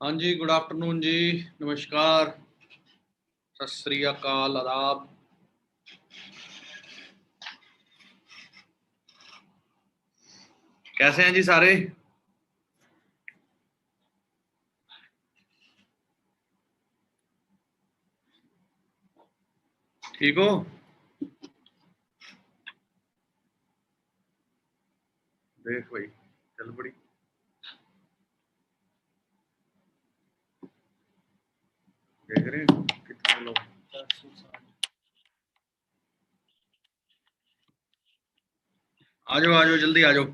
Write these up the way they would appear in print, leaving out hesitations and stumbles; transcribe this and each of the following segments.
हाँ जी, good afternoon जी, नमस्कार, सत श्री अकाल, आदाब। कैसे हैं जी सारे? ठीक हो? देख भाई, चल पड़ी। देख रहे हैं कितने लोग। आ जाओ जल्दी आ जाओ।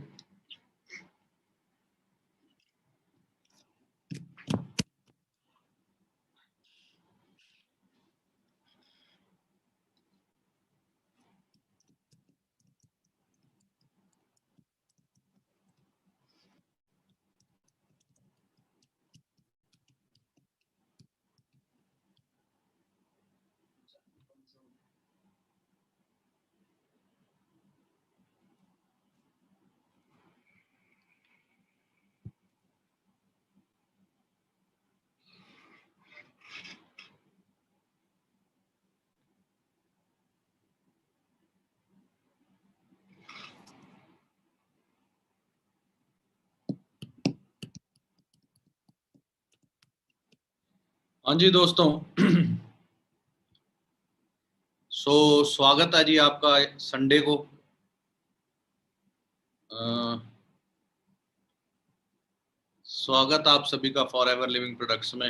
हाँ जी दोस्तों, स्वागत है जी आपका संडे को। अ, स्वागत आप सभी का फॉर एवर लिविंग प्रोडक्ट्स में।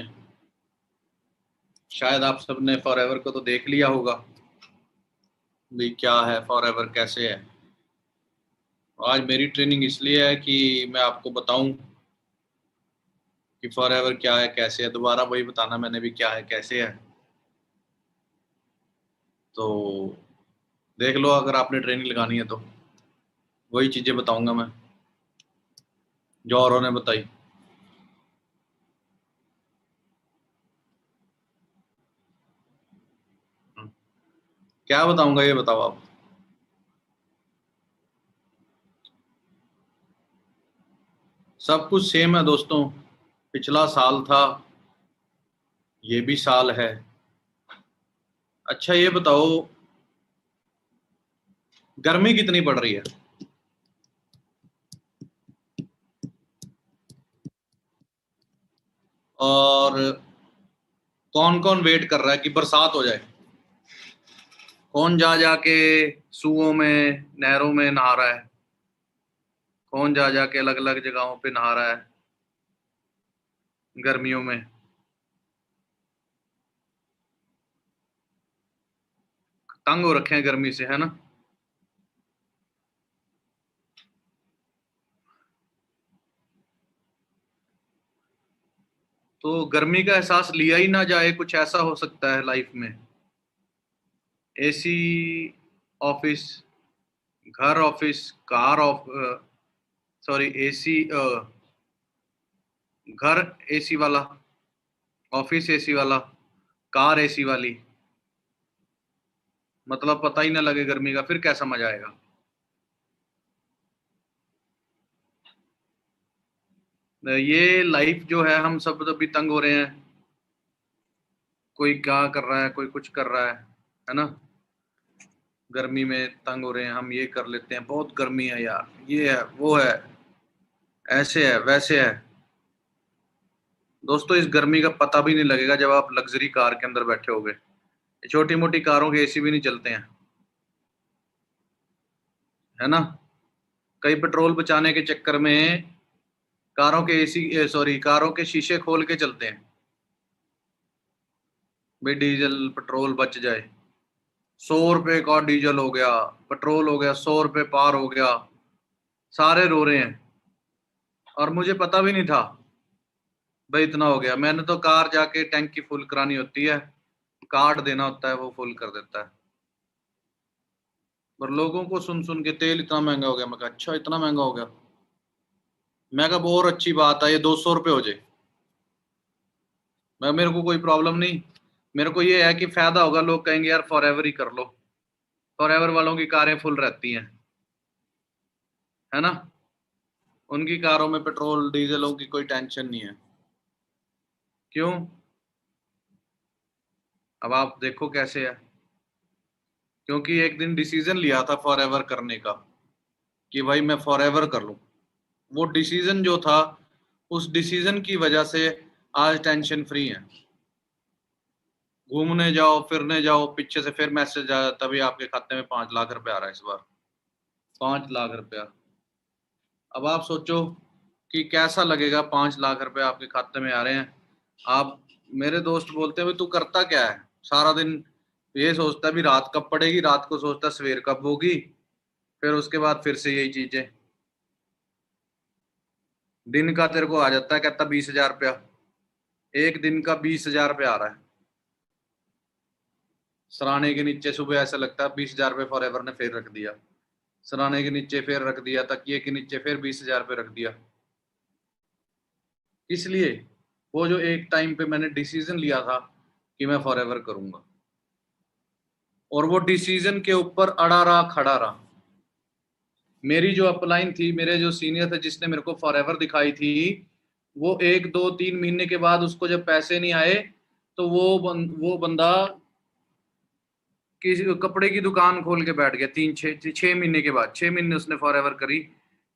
शायद आप सबने फॉर एवर को तो देख लिया होगा भी, क्या है फॉर एवर, कैसे है। आज मेरी ट्रेनिंग इसलिए है कि मैं आपको बताऊं कि फॉर एवर क्या है, कैसे है। दोबारा वही बताना मैंने भी, क्या है कैसे है। तो देख लो, अगर आपने ट्रेनिंग लगानी है तो वही चीजें बताऊंगा मैं जो औरों ने बताई। क्या बताऊंगा ये बताओ आप। सब कुछ सेम है दोस्तों। पिछला साल था, ये भी साल है। अच्छा ये बताओ, गर्मी कितनी पड़ रही है? और कौन कौन वेट कर रहा है कि बरसात हो जाए? कौन जा जा के सुओं में, नहरों में नहा रहा है? कौन जा जा के अलग अलग जगहों पे नहा रहा है गर्मियों में? तंग हो रखे हैं गर्मी से, है ना। तो गर्मी का एहसास लिया ही ना जाए, कुछ ऐसा हो सकता है लाइफ में। एसी, ऑफिस, घर office, car of sorry AC, घर एसी वाला, ऑफिस एसी वाला, कार एसी वाली। मतलब पता ही ना लगे गर्मी का, फिर कैसा मजा आएगा। ये लाइफ जो है, हम सब तो अभी तंग हो रहे हैं। कोई क्या कर रहा है, कोई कुछ कर रहा है ना। गर्मी में तंग हो रहे हैं, हम ये कर लेते हैं, बहुत गर्मी है यार, ये है वो है, ऐसे है वैसे है। दोस्तों इस गर्मी का पता भी नहीं लगेगा जब आप लग्जरी कार के अंदर बैठे होगे। छोटी मोटी कारों के एसी भी नहीं चलते हैं, है ना। कई पेट्रोल बचाने के चक्कर में कारों के एसी, सॉरी, कारों के शीशे खोल के चलते हैं भाई, डीजल पेट्रोल बच जाए। 100 रुपए का डीजल हो गया, पेट्रोल हो गया, 100 रुपए पार हो गया, सारे रो रहे हैं। और मुझे पता भी नहीं था भाई इतना हो गया। मैंने तो कार जाके टैंकी फुल करानी होती है, कार्ड देना होता है, वो फुल कर देता है। पर लोगों को सुन सुन के तेल इतना महंगा हो गया, मैं कहा अच्छा इतना महंगा हो गया। मैं कहा और अच्छी बात है, ये 200 रुपये हो जाए, मैं मेरे को कोई प्रॉब्लम नहीं। मेरे को ये है कि फायदा होगा, लोग कहेंगे यार फॉर एवर ही कर लो। फॉर एवर वालों की कारें फुल रहती हैं, है ना। उनकी कारों में पेट्रोल डीजलों की कोई टेंशन नहीं है। क्यों? अब आप देखो कैसे है। क्योंकि एक दिन डिसीजन लिया था फॉरएवर करने का कि भाई मैं फॉरएवर कर लूं। वो डिसीजन जो था, उस डिसीजन की वजह से आज टेंशन फ्री है। घूमने जाओ, फिरने जाओ, पीछे से फिर मैसेज आया, तभी आपके खाते में 5 लाख रुपए आ रहा है इस बार। 5 लाख रुपया। अब आप सोचो कि कैसा लगेगा 5 लाख रुपए आपके खाते में आ रहे हैं। आप, मेरे दोस्त बोलते हैं, तू करता क्या है सारा दिन? ये सोचता है भी रात कब पड़ेगी, रात को सोचता है सवेर कब होगी, फिर उसके बाद फिर से यही चीजें। दिन का तेरे को आ जाता है, कहता 20,000 रुपया। एक दिन का 20,000 रुपया आ रहा है। सराहने के नीचे सुबह ऐसा लगता है 20,000 रुपये फॉरएवर ने फिर रख दिया। सराहने के नीचे फिर रख दिया, तकिए के नीचे फिर 20,000 रुपये रख दिया। इसलिए वो जो एक टाइम पे मैंने डिसीजन लिया था कि मैं फॉरएवर करूंगा, और वो डिसीजन के ऊपर अड़ा रहा, खड़ा रहा। मेरी जो अपलाइन थी, मेरे जो सीनियर थे जिसने मेरे को फॉरएवर दिखाई थी, वो 1 2 3 महीने के बाद उसको जब पैसे नहीं आए, तो वो बंदा किसी कपड़े की दुकान खोल के बैठ गया। 3 6 6 महीने के बाद, 6 महीने उसने फॉरएवर करी।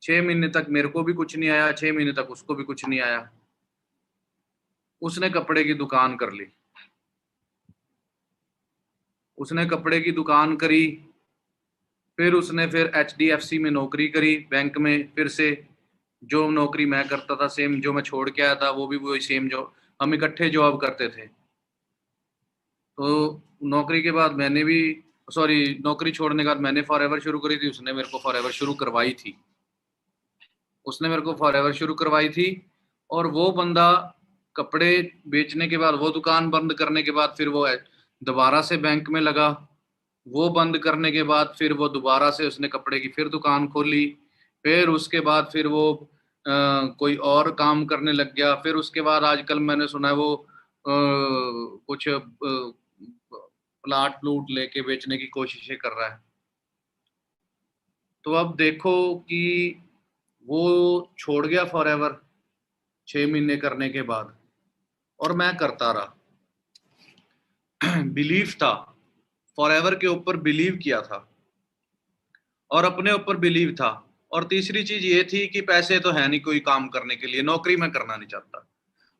6 महीने तक मेरे को भी कुछ नहीं आया, 6 महीने तक उसको भी कुछ नहीं आया। उसने कपड़े की दुकान कर ली। उसने कपड़े की दुकान करी, फिर उसने फिर HDFC में नौकरी करी, बैंक में। फिर से जो नौकरी मैं करता था, सेम जो मैं छोड़ के आया था, वो भी वही सेम, जो हम इकट्ठे जॉब करते थे। तो नौकरी के बाद मैंने भी, सॉरी, नौकरी छोड़ने के बाद मैंने फॉरएवर शुरू करी थी, उसने मेरे को फॉरएवर शुरू करवाई थी। उसने मेरे को फॉरएवर शुरू करवाई थी। और वो बंदा कपड़े बेचने के बाद, वो दुकान बंद करने के बाद, फिर वो दोबारा से बैंक में लगा। वो बंद करने के बाद फिर वो दोबारा से उसने कपड़े की फिर दुकान खोली। फिर उसके बाद फिर वो कोई और काम करने लग गया। फिर उसके बाद आजकल मैंने सुना है वो कुछ प्लाट प्लूट लेके बेचने की कोशिशें कर रहा है। तो अब देखो कि वो छोड़ गया फॉरएवर 6 महीने करने के बाद, और मैं करता रहा। बिलीव था, फॉरएवर के ऊपर बिलीव किया था, और अपने ऊपर बिलीव था। और तीसरी चीज ये थी कि पैसे तो है नहीं कोई काम करने के लिए, नौकरी मैं करना नहीं चाहता।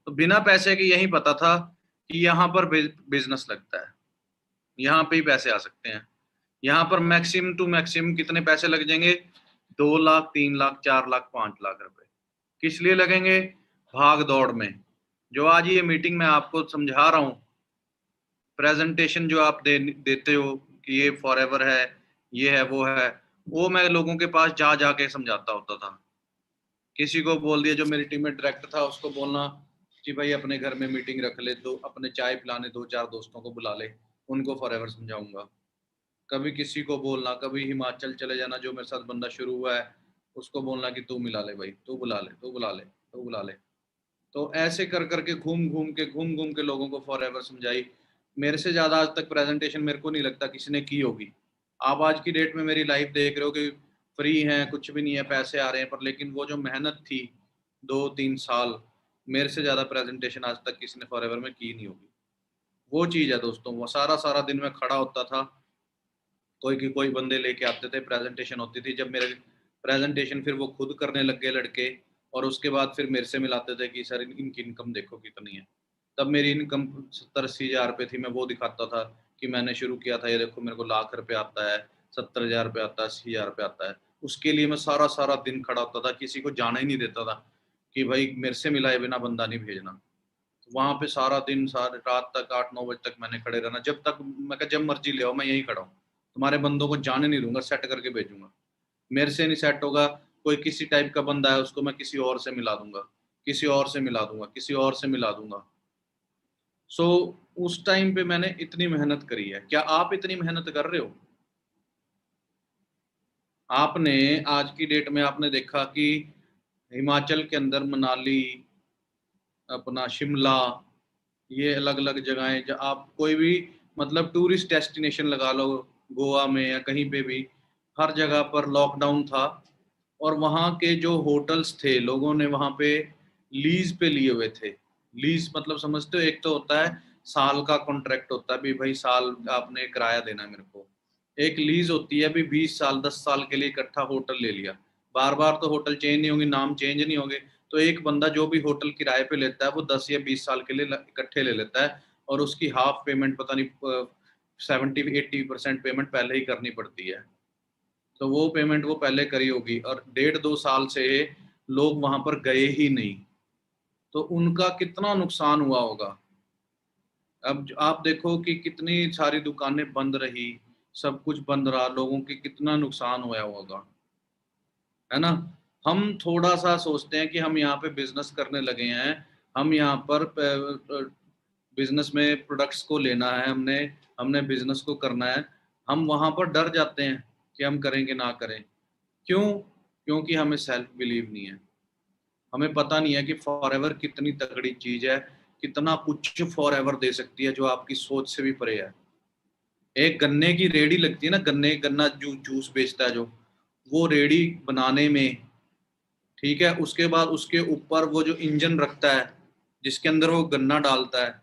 तो बिना पैसे के यही पता था कि यहाँ पर बिजनेस लगता है, यहाँ पे ही पैसे आ सकते हैं। यहाँ पर मैक्सिमम टू मैक्सिमम कितने पैसे लग जाएंगे? 2 लाख, 3 लाख, 4 लाख, 5 लाख रुपए। किस लिए लगेंगे? भाग दौड़ में। जो आज ये मीटिंग में आपको समझा रहा हूँ, प्रेजेंटेशन जो आप देते हो कि ये फॉरएवर है, ये है, वो मैं लोगों के पास जा जाके समझाता होता था। किसी को बोल दिया, जो मेरी टीम में डायरेक्टर था, उसको बोलना कि भाई अपने घर में मीटिंग रख ले, तो अपने चाय पिलाने 2 4 दोस्तों को बुला ले, उनको फॉरएवर समझाऊंगा। कभी किसी को बोलना, कभी हिमाचल चले जाना, जो मेरे साथ बंदा शुरू हुआ है, उसको बोलना कि तू मिला ले भाई, तू बुला ले, तू बुला ले, तू बुला ले। तो ऐसे कर करके घूम घूम के लोगों को फॉरएवर समझाई। मेरे से ज्यादा आज तक प्रेजेंटेशन मेरे को नहीं लगता किसी ने की होगी। आप आज की डेट में मेरी लाइफ देख रहे हो कि फ्री है, कुछ भी नहीं है, पैसे आ रहे हैं, पर लेकिन वो जो मेहनत थी 2 3 साल, मेरे से ज्यादा प्रेजेंटेशन आज तक किसी ने फॉरएवर में की नहीं होगी। वो चीज है दोस्तों, वो सारा सारा दिन में खड़ा होता था। कोई की कोई बंदे लेके आते थे, प्रेजेंटेशन होती थी। जब मेरे प्रेजेंटेशन फिर वो खुद करने लग गए लड़के, और उसके बाद फिर मेरे से मिलाते थे कि सर इनकी इनकम देखो कितनी है। तब मेरी इनकम 70 80 हज़ार रुपये थी। मैं वो दिखाता था कि मैंने शुरू किया था, ये देखो मेरे को लाख रुपए आता है, 70 हज़ार रुपये आता है, 80 हज़ार रुपये आता है। उसके लिए मैं सारा सारा दिन खड़ा होता था, किसी को जाना ही नहीं देता था कि भाई मेरे से मिलाए बिना बंदा नहीं भेजना। वहां पे सारा दिन, सारे रात तक, 8 9 बजे तक मैंने खड़े रहना। जब तक मैं कहा जब मर्जी ले आओ, मैं यहीं खड़ा हूँ, तुम्हारे बंदों को जाने नहीं दूंगा, सेट करके भेजूंगा। मेरे से नहीं सेट होगा, कोई किसी टाइप का बंदा है, उसको मैं किसी और से मिला दूंगा, किसी और से मिला दूंगा, किसी और से मिला दूंगा। सो उस टाइम पे मैंने इतनी मेहनत करी है। क्या आप इतनी मेहनत कर रहे हो? आपने आज की डेट में आपने देखा कि हिमाचल के अंदर मनाली, अपना शिमला, ये अलग अलग जगहें, जब आप कोई भी मतलब टूरिस्ट डेस्टिनेशन लगा लो, गोवा में या कहीं पे भी, हर जगह पर लॉकडाउन था। और वहाँ के जो होटल्स थे, लोगों ने वहाँ पे लीज पे लिए हुए थे। लीज मतलब समझते हो, एक तो होता है साल का कॉन्ट्रैक्ट होता है भी भाई साल आपने किराया देना है मेरे को। एक लीज होती है भी 20 साल 10 साल के लिए इकट्ठा होटल ले लिया। बार बार तो होटल चेंज नहीं होंगे, नाम चेंज नहीं होंगे। तो एक बंदा जो भी होटल किराए पे लेता है वो 10 या 20 साल के लिए इकट्ठे ले लेता है, और उसकी हाफ पेमेंट पता नहीं 70-80% पेमेंट पहले ही करनी पड़ती है। तो वो पेमेंट वो पहले करी होगी, और 1.5-2 साल से लोग वहां पर गए ही नहीं, तो उनका कितना नुकसान हुआ होगा। अब आप देखो कि कितनी सारी दुकानें बंद रही, सब कुछ बंद रहा, लोगों की कितना नुकसान हुआ होगा, है ना। हम थोड़ा सा सोचते हैं कि हम यहाँ पे बिजनेस करने लगे हैं, हम यहाँ पर बिजनेस में प्रोडक्ट्स को लेना है, हमने हमने बिजनेस को करना है, हम वहां पर डर जाते हैं कि हम करेंगे ना करें। क्यों? क्योंकि हमें सेल्फ बिलीव नहीं है। हमें पता नहीं है कि फॉरएवर कितनी तगड़ी चीज है, कितना कुछ फॉरएवर दे सकती है जो आपकी सोच से भी परे है। एक गन्ने की रेडी लगती है ना, गन्ना जूस बेचता है जो, वो रेडी बनाने में, ठीक है, उसके बाद उसके ऊपर वो जो इंजन रखता है जिसके अंदर वो गन्ना डालता है,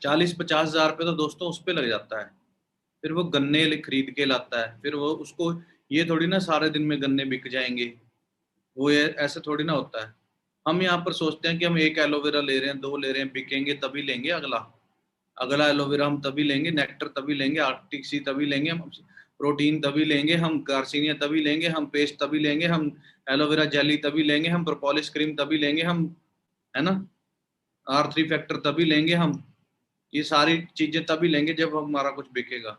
40-50 हज़ार रुपये तो दोस्तों उस पर लग जाता है। फिर वो गन्ने खरीद के लाता है, फिर वो उसको, ये थोड़ी ना सारे दिन में गन्ने बिक जाएंगे, वो ये ऐसे थोड़ी ना होता है। हम यहाँ पर सोचते हैं कि हम एक एलोवेरा ले रहे हैं, दो ले रहे हैं, बिकेंगे तभी लेंगे अगला, अगला एलोवेरा हम तभी लेंगे, नेक्टर तभी लेंगे, आर्टिक सी तभी लेंगे हम, प्रोटीन तभी लेंगे हम, गार्सिनिया तभी लेंगे हम, पेस्ट तभी लेंगे हम, एलोवेरा जेली तभी लेंगे हम, प्रोपोलिस क्रीम तभी लेंगे हम, है ना, R3 फैक्टर तभी लेंगे हम। ये सारी चीजें तभी लेंगे जब हमारा कुछ बिकेगा।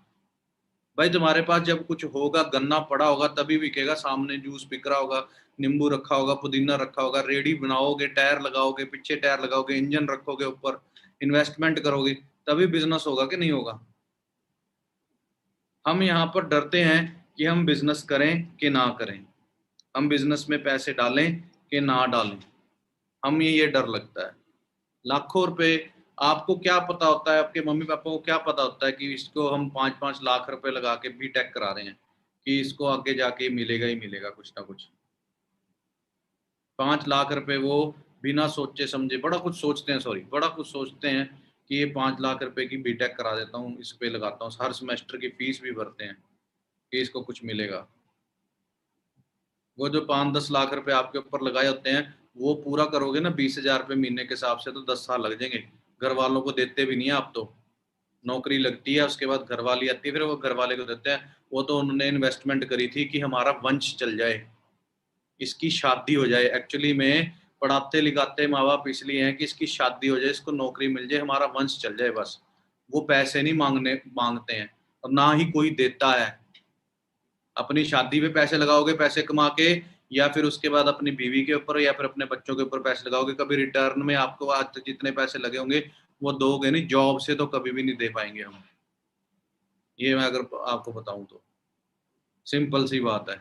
भाई तुम्हारे पास जब कुछ होगा, गन्ना पड़ा होगा तभी बिकेगा, सामने जूस बिक रहा होगा, नींबू रखा होगा, पुदीना रखा होगा, रेडी बनाओगे, टायर लगाओगे, पीछे टायर लगाओगे, इंजन रखोगे ऊपर, इन्वेस्टमेंट करोगे, तभी बिजनेस होगा कि नहीं होगा। हम यहाँ पर डरते हैं कि हम बिजनेस करें कि ना करें, हम बिजनेस में पैसे डालें कि ना डालें, हमें ये डर लगता है। लाखों रुपए, आपको क्या पता होता है, आपके मम्मी पापा को क्या पता होता है कि इसको हम 5-5 लाख रुपए लगा के बीटेक करा रहे हैं, कि इसको आगे जाके मिलेगा ही मिलेगा कुछ ना कुछ। 5 लाख रुपए वो बिना सोचे समझे, बड़ा कुछ सोचते हैं, सॉरी, बड़ा कुछ सोचते हैं कि ये 5 लाख रुपए की बीटेक करा देता हूँ, इस पे लगाता हूँ, हर सेमेस्टर की फीस भी भरते हैं कि इसको कुछ मिलेगा। वो जो 5-10 लाख रुपए आपके ऊपर लगाए होते हैं, वो पूरा करोगे ना 20 हज़ार रुपये महीने के हिसाब से, तो 10 साल लग जाएंगे। घर वालों को देते भी नहीं है आप तो, नौकरी लगती है उसके बाद घरवाली आती है, फिर वो घरवाले को देते हैं। वो तो उन्होंने इन्वेस्टमेंट करी थी कि हमारा वंश चल जाए, इसकी शादी हो जाए, एक्चुअली में पढ़ाते लिखाते माँ बाप इसलिए हैं कि इसकी शादी हो जाए, इसको नौकरी मिल जाए, हमारा वंश चल जाए बस। वो पैसे नहीं मांगते हैं, और ना ही कोई देता है। अपनी शादी पे पैसे लगाओगे पैसे कमा के, या फिर उसके बाद अपनी बीवी के ऊपर या फिर अपने बच्चों के ऊपर पैसे लगाओगे, कभी रिटर्न में आपको आज तक जितने पैसे लगे होंगे वो दोगे नहीं, जॉब से तो कभी भी नहीं दे पाएंगे हम। ये मैं अगर आपको बताऊं तो सिंपल सी बात है।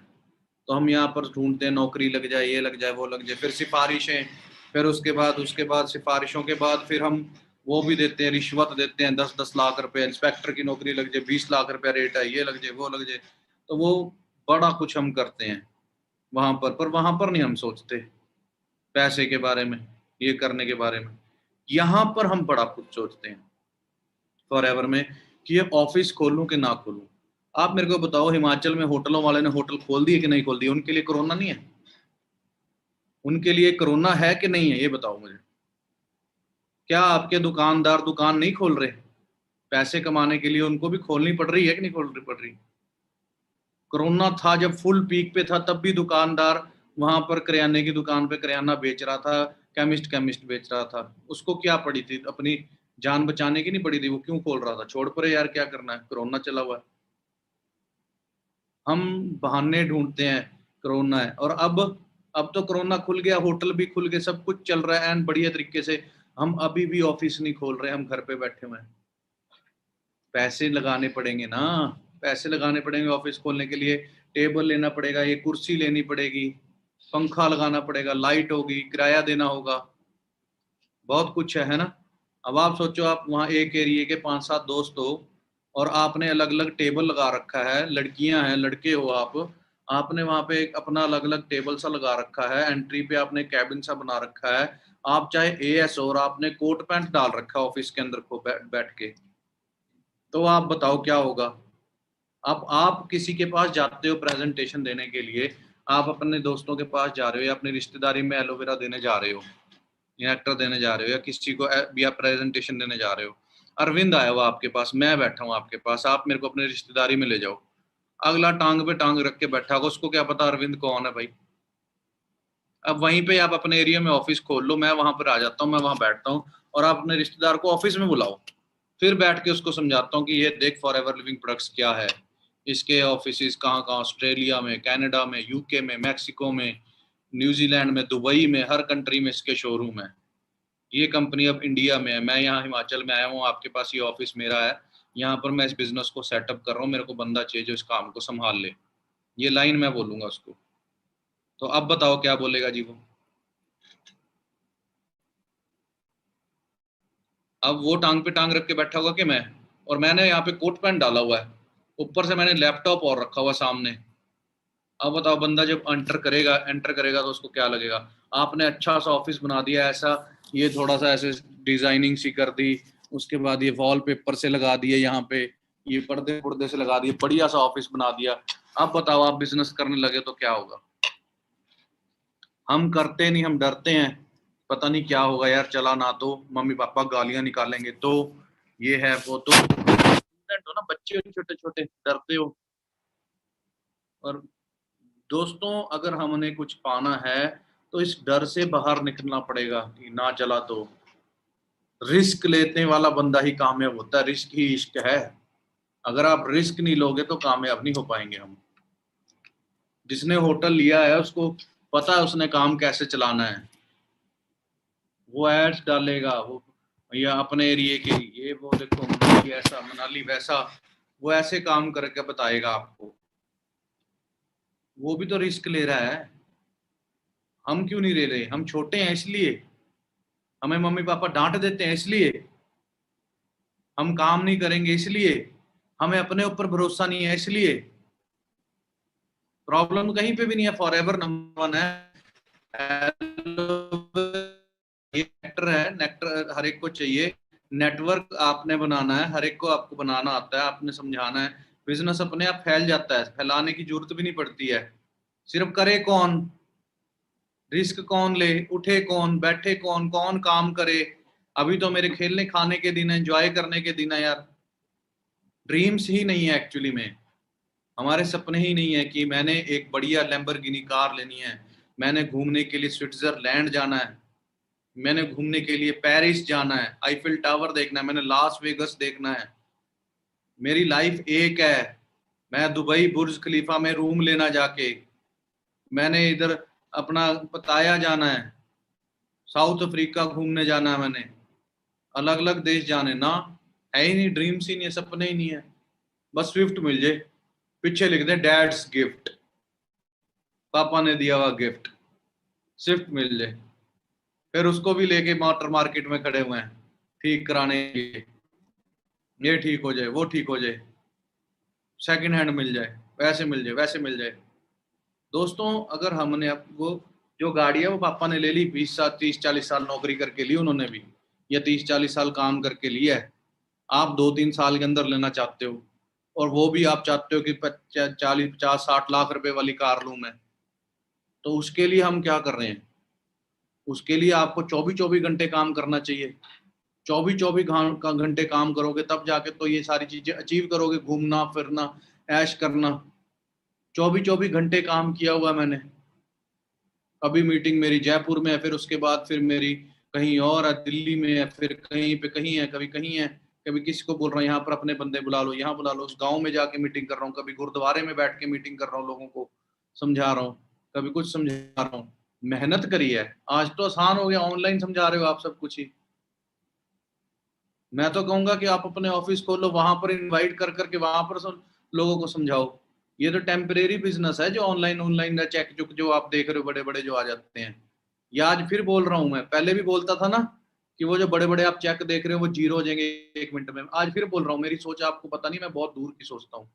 तो हम यहाँ पर ढूंढते हैं नौकरी लग जाए, ये लग जाए, वो लग जाए, फिर सिफारिशें, फिर उसके बाद सिफारिशों के बाद फिर हम वो भी देते हैं, रिश्वत देते हैं, 10-10 लाख रुपए, इंस्पेक्टर की नौकरी लग जाए, 20 लाख रुपया रेट है, ये लग जाए, वो लग जाए। तो वो बड़ा कुछ हम करते हैं वहां पर वहां पर नहीं हम सोचते पैसे के बारे में, ये करने के बारे में। यहाँ पर हम बड़ा कुछ सोचते हैं फॉरएवर में, कि ये ऑफिस खोलूं कि ना खोलूं। आप मेरे को बताओ, हिमाचल में होटलों वाले ने होटल खोल दिए कि नहीं खोल दिए? उनके लिए कोरोना नहीं है? उनके लिए कोरोना है कि नहीं है, ये बताओ मुझे। क्या आपके दुकानदार दुकान नहीं खोल रहे? पैसे कमाने के लिए उनको भी खोलनी पड़ रही है कि नहीं खोलनी पड़ रही? कोरोना था जब फुल पीक पे था, तब भी दुकानदार वहां पर किराने की दुकान पे किराना बेच रहा था, केमिस्ट बेच रहा था। उसको क्या पड़ी थी, अपनी जान बचाने की नहीं पड़ी थी, वो क्यों खोल रहा था? छोड़ परे यार, क्या करना है, कोरोना चला हुआ है। हम बहाने ढूंढते हैं, कोरोना है, और अब तो कोरोना खुल गया, होटल भी खुल गए, सब कुछ चल रहा है एंड बढ़िया तरीके से, हम अभी भी ऑफिस नहीं खोल रहे, हम घर पे बैठे हुए हैं। पैसे लगाने पड़ेंगे ना, पैसे लगाने पड़ेंगे ऑफिस खोलने के लिए, टेबल लेना पड़ेगा, ये कुर्सी लेनी पड़ेगी, पंखा लगाना पड़ेगा, लाइट होगी, किराया देना होगा, बहुत कुछ है ना। अब आप सोचो, आप वहाँ एक एरिए के 5-7 दोस्त हो, और आपने अलग अलग टेबल लगा रखा है, लड़कियां हैं, लड़के हो आप, आपने वहाँ पे एक अपना अलग अलग टेबल सा लगा रखा है, एंट्री पे आपने कैबिन सा बना रखा है, आप चाहे एएस हो और आपने कोट पैंट डाल रखा ऑफिस के अंदर को बैठ के, तो आप बताओ क्या होगा। आप किसी के पास जाते हो प्रेजेंटेशन देने के लिए, आप अपने दोस्तों के पास जा रहे हो या अपनी रिश्तेदारी में एलोवेरा देने जा रहे हो या एक्टर देने जा रहे हो या किसी को या प्रेजेंटेशन देने जा रहे हो, अरविंद आया हुआ आपके पास, मैं बैठा हूँ आपके पास, आप मेरे को अपनी रिश्तेदारी में ले जाओ, अगला टांग पे टांग रख के बैठा होगा, उसको क्या पता अरविंद कौन है भाई। अब वहीं पे आप अपने एरिया में ऑफिस खोल लो, मैं वहां पर आ जाता हूँ, मैं वहां बैठता हूँ और आप अपने रिश्तेदार को ऑफिस में बुलाओ, फिर बैठ के उसको समझाता हूँ कि ये देख फॉर एवर लिविंग प्रोडक्ट्स क्या है, इसके ऑफिस कहाँ कहाँ, ऑस्ट्रेलिया में, कनाडा में, यूके में, मैक्सिको में, न्यूजीलैंड में, दुबई में, हर कंट्री में इसके शोरूम है। ये कंपनी अब इंडिया में है, मैं यहाँ हिमाचल में आया हूँ, आपके पास ये ऑफिस मेरा है, यहाँ पर मैं इस बिजनेस को सेटअप कर रहा हूँ, मेरे को बंदा चाहिए जो इस काम को संभाल ले। ये लाइन मैं बोलूंगा उसको। तो अब बताओ क्या बोलेगा जी वो। अब वो टांग पे टांग रख के बैठा होगा कि मैं, और मैंने यहाँ पे कोट पैंट डाला हुआ है, ऊपर से मैंने लैपटॉप और रखा हुआ सामने। अब बताओ बंदा जब एंटर करेगा तो उसको क्या लगेगा। आपने अच्छा सा ऑफिस बना दिया ऐसा, ये थोड़ा सा ऐसे डिजाइनिंग सी कर दी, उसके बाद ये वॉल पेपर से लगा दिए, यहाँ पे ये पर्दे पुर्दे से लगा दिए, बढ़िया सा ऑफिस बना दिया। अब बताओ आप बिजनेस करने लगे तो क्या होगा। हम करते नहीं, हम डरते हैं, पता नहीं क्या होगा यार, चला ना तो मम्मी पापा गालियां निकालेंगे, तो ये है वो, तो स्टूडेंट हो ना, बच्चे हो छोटे छोटे, डरते हो। और दोस्तों अगर हमने कुछ पाना है तो इस डर से बाहर निकलना पड़ेगा कि ना चला तो। रिस्क लेने वाला बंदा ही कामयाब होता है, रिस्क ही इश्क है। अगर आप रिस्क नहीं लोगे तो कामयाब नहीं हो पाएंगे हम। जिसने होटल लिया है उसको पता है उसने काम कैसे चलाना है। वो एड्स डालेगा, वो या अपने एरिया के, ये वो देखो मनाली ऐसा, मनाली वैसा, वो ऐसे काम करके बताएगा आपको। वो भी तो रिस्क ले रहा है, हम क्यों नहीं ले रहे। हम छोटे हैं इसलिए, हमें मम्मी पापा डांट देते हैं इसलिए, हम काम नहीं करेंगे इसलिए, हमें अपने ऊपर भरोसा नहीं है इसलिए। प्रॉब्लम कहीं पे भी नहीं है, फॉर एवर नंबर वन है। ये नेक्टर है, नेक्टर हर एक को चाहिए। नेटवर्क आपने बनाना है, हर एक को आपको बनाना आता है, आपने समझाना है। बिजनेस अपने आप फैल जाता है, फैलाने की जरूरत भी नहीं पड़ती है। सिर्फ करे कौन, रिस्क कौन ले, उठे कौन, बैठे कौन, कौन काम करे। अभी तो मेरे खेलने खाने के दिन है, एंजॉय करने के दिन है यार। ड्रीम्स ही नहीं है एक्चुअली में, हमारे सपने ही नहीं है कि मैंने एक बढ़िया लैम्बोर्गिनी कार लेनी है, मैंने घूमने के लिए स्विट्जरलैंड जाना है, मैंने घूमने के लिए पेरिस जाना है, आईफिल टावर देखना है, मैंने लास वेगस देखना है। मेरी लाइफ एक है। मैं दुबई बुर्ज खलीफा में रूम लेना जाके, मैंने इधर अपना पताया जाना है, साउथ अफ्रीका घूमने जाना है, मैंने अलग अलग देश जाने ना। है ही नहीं, ड्रीम्स ही नहीं है, सपने ही नहीं है। बस स्विफ्ट मिल जाए, पीछे लिख दे डैड्स गिफ्ट, पापा ने दिया हुआ गिफ्ट, स्विफ्ट मिल जाए। फिर उसको भी लेके मोटर मार्केट में खड़े हुए हैं ठीक कराने के लिए, ये ठीक हो जाए, वो ठीक हो जाए, सेकंड हैंड मिल जाए, वैसे मिल जाए, वैसे मिल जाए। दोस्तों अगर हमने अब वो जो गाड़ी है वो पापा ने ले ली, 20 साल 30 40 साल नौकरी करके ली उन्होंने भी, या 30 40 साल काम करके लिया है। आप 2 3 साल के अंदर लेना चाहते हो, और वो भी आप चाहते हो कि 40 50 60 लाख रुपए वाली कार लूं मैं। तो उसके लिए हम क्या कर रहे हैं, उसके लिए आपको 24 24 घंटे काम करना चाहिए। 24 24 घंटे काम करोगे तब जाके तो ये सारी चीजें अचीव करोगे, घूमना फिरना, ऐश करना। 24 24 घंटे काम किया हुआ है मैंने। अभी मीटिंग मेरी जयपुर में है, फिर उसके बाद फिर मेरी कहीं और है, दिल्ली में है, फिर कहीं पे कहीं है, कभी कहीं है, कभी किसी को बोल रहा हूँ यहाँ पर अपने बंदे बुला लो, यहाँ बुला लो, उस गाँव में जाके मीटिंग कर रहा हूँ, कभी गुरुद्वारे में बैठ के मीटिंग कर रहा हूँ, लोगों को समझा रहा हूँ, कभी कुछ समझा रहा हूँ। मेहनत करी है। आज तो आसान हो गया, ऑनलाइन समझा रहे हो आप सब कुछ ही। मैं तो कहूंगा कि आप अपने ऑफिस खोलो, वहां पर इनवाइट कर करके वहां पर लोगों को समझाओ। ये तो टेम्परेरी बिजनेस है जो ऑनलाइन ऑनलाइन चेक चुक जो आप देख रहे हो बड़े बड़े जो आ जाते हैं। ये आज फिर बोल रहा हूं, मैं पहले भी बोलता था ना कि वो जो बड़े बड़े आप चेक देख रहे हो वो जीरो हो जाएंगे 1 मिनट में। आज फिर बोल रहा हूँ, मेरी सोच आपको पता नहीं, मैं बहुत दूर की सोचता हूँ।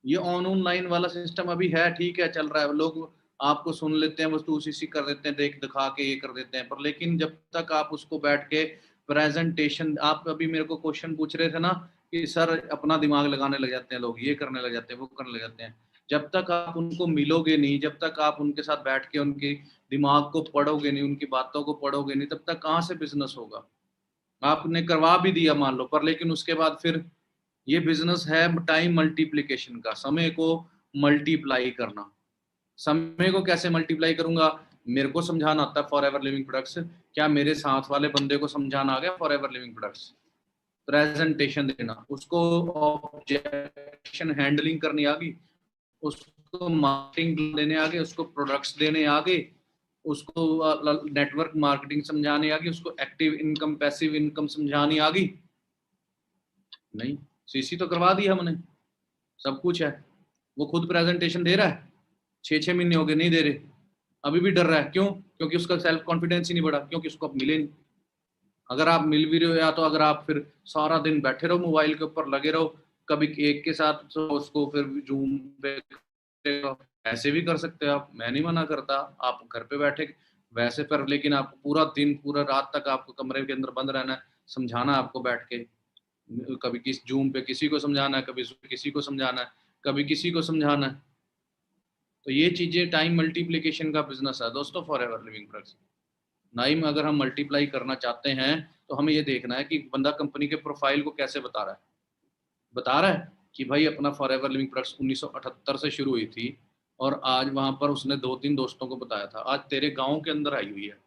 ये ऑनलाइन वाला सिस्टम अभी है, ठीक है, चल रहा है, लोग आपको सुन लेते हैं, बस तू उसी कर देते हैं, देख दिखा के ये कर देते हैं। पर लेकिन जब तक आप उसको बैठ के प्रेजेंटेशन, आप अभी मेरे को क्वेश्चन पूछ रहे थे ना कि सर अपना दिमाग लगाने लग जाते हैं लोग, ये करने लग जाते हैं, वो करने लग जाते हैं। जब तक आप उनको मिलोगे नहीं, जब तक आप उनके साथ बैठ के उनके दिमाग को पढ़ोगे नहीं, उनकी बातों को पढ़ोगे नहीं, तब तक कहाँ से बिजनेस होगा। आपने करवा भी दिया मान लो, पर लेकिन उसके बाद फिर ये बिजनेस है टाइम मल्टीप्लिकेशन का, समय को मल्टीप्लाई करना। समय को कैसे मल्टीप्लाई करूंगा? मेरे को समझाना आता है फॉर एवर लिविंग प्रोडक्ट्स, क्या मेरे साथ वाले बंदे को समझाना आ गया for ever living products? Presentation देना, उसको ऑब्जेक्शन हैंडलिंग करनी आ गई, उसको मार्केटिंग देने आ गए, उसको प्रोडक्ट्स देने आ गए, उसको नेटवर्क मार्केटिंग समझाने आ गई, उसको एक्टिव इनकम पैसिव इनकम समझानी आ गई? नहीं। सीसी तो करवा दी हमने, सब कुछ है। वो खुद प्रेजेंटेशन दे रहा है, 6 महीने हो गए नहीं दे रहे, अभी भी डर रहा है। क्यों? क्योंकि उसका सेल्फ कॉन्फिडेंस ही नहीं बढ़ा, क्योंकि उसको अब मिले नहीं। अगर आप मिल भी रहे हो, या तो अगर आप फिर सारा दिन बैठे रहो मोबाइल के ऊपर लगे रहो, कभी एक के साथ तो उसको फिर जूम पे ऐसे भी कर सकते हो आप, मैं नहीं मना करता, आप घर पे बैठे वैसे पर, लेकिन आपको पूरा दिन पूरा रात तक आपको कमरे के अंदर बंद रहना है, समझाना आपको बैठ के, कभी किस जूम पे किसी को समझाना है, कभी किसी को समझाना है, कभी किसी को समझाना है। तो ये चीजें टाइम मल्टीप्लिकेशन का बिजनेस है दोस्तों, for ever living products. Time अगर हम मल्टीप्लाई करना चाहते हैं तो हमें ये देखना है कि बंदा कंपनी के प्रोफाइल को कैसे बता रहा है। बता रहा है कि भाई अपना फॉर एवर लिविंग प्रोडक्ट्स 1978 से शुरू हुई थी और आज वहां पर उसने 2-3 दोस्तों को बताया था, आज तेरे गांव के अंदर आई हुई है।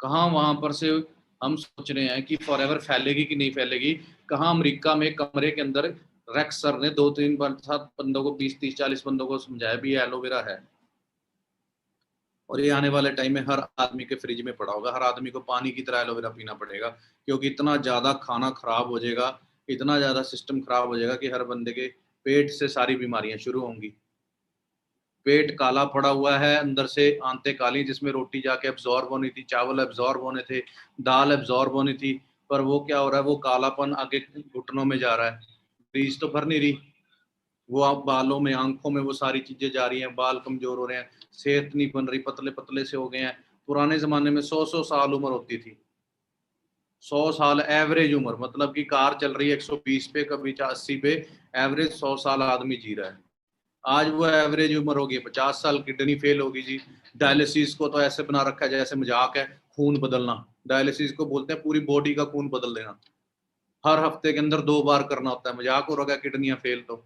कहाँ वहां पर से हम सोच रहे हैं कि फॉर एवर फैलेगी कि नहीं फैलेगी? कहाँ अमेरिका में कमरे के अंदर रेक्स सर ने 2-3 7 बंदों को, 20-30-40 बंदों को समझाया भी एलोवेरा है। और ये आने वाले टाइम में हर आदमी के फ्रिज में पड़ा होगा, हर आदमी को पानी की तरह एलोवेरा पीना पड़ेगा, क्योंकि इतना ज़्यादा खाना खराब हो जाएगा, इतना ज़्यादा सिस्टम खराब हो जाएगा कि हर बंदे के पेट से सारी बीमारियां शुरू होंगी। पेट काला पड़ा हुआ है अंदर से, आंतें काली, जिसमें रोटी जाके एब्जॉर्ब होनी थी, चावल एब्जॉर्ब होने थे, दाल एब्जॉर्ब होनी थी, पर वो क्या हो रहा है, वो कालापन आगे घुटनों में जा रहा है, फ्रीज तो भर नहीं रही, वो आप बालों में, आंखों में वो सारी चीजें जा रही हैं, बाल कमजोर हो रहे हैं, सेहत नहीं बन रही, पतले पतले से हो गए हैं। पुराने जमाने में 100-100 साल उम्र होती थी, 100 साल एवरेज उम्र, मतलब कि कार चल रही है 120 पे, कभी 80 पे, एवरेज 100 साल आदमी जी रहा है। आज वो एवरेज उम्र होगी 50 साल, किडनी फेल होगी जी। डायलिसिस को तो ऐसे बना रखा है जैसे मजाक है, खून बदलना, डायलिसिस को बोलते हैं पूरी बॉडी का खून बदल देना, हर हफ्ते के अंदर 2 बार करना होता है, मजाक हो रहा है किडनियां फेल तो?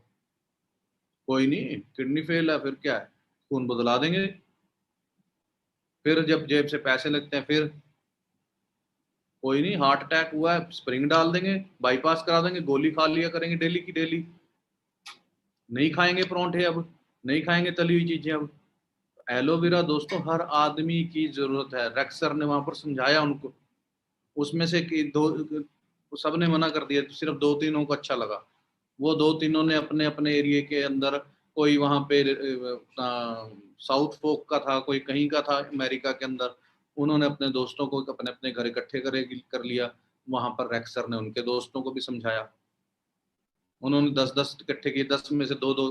कोई नहीं, किडनी फेल है फिर क्या है, खून बदला देंगे। फिर जब जेब से पैसे लगते हैं फिर कोई नहीं, हार्ट अटैक हुआ है स्प्रिंग डाल देंगे, बाईपास करा देंगे, गोली खा लिया करेंगे डेली की डेली, नहीं खाएंगे परोंठे अब, नहीं खाएंगे तली हुई चीजें अब। एलोवेरा दोस्तों हर आदमी की जरूरत है, रेक्स सर ने वहां पर समझाया उनको, उसमें से कि दो सबने मना कर दिया, सिर्फ 2-3 को अच्छा लगा। वो 2-3 ने अपने अपने एरिया के अंदर, कोई वहां पे साउथ फोक का था, कोई कहीं का था अमेरिका के अंदर, उन्होंने अपने दोस्तों को अपने अपने घर इकट्ठे कर लिया, वहां पर रेक्स सर ने उनके दोस्तों को भी समझाया, उन्होंने 10-10 इकट्ठे किए, 10 में से 2-2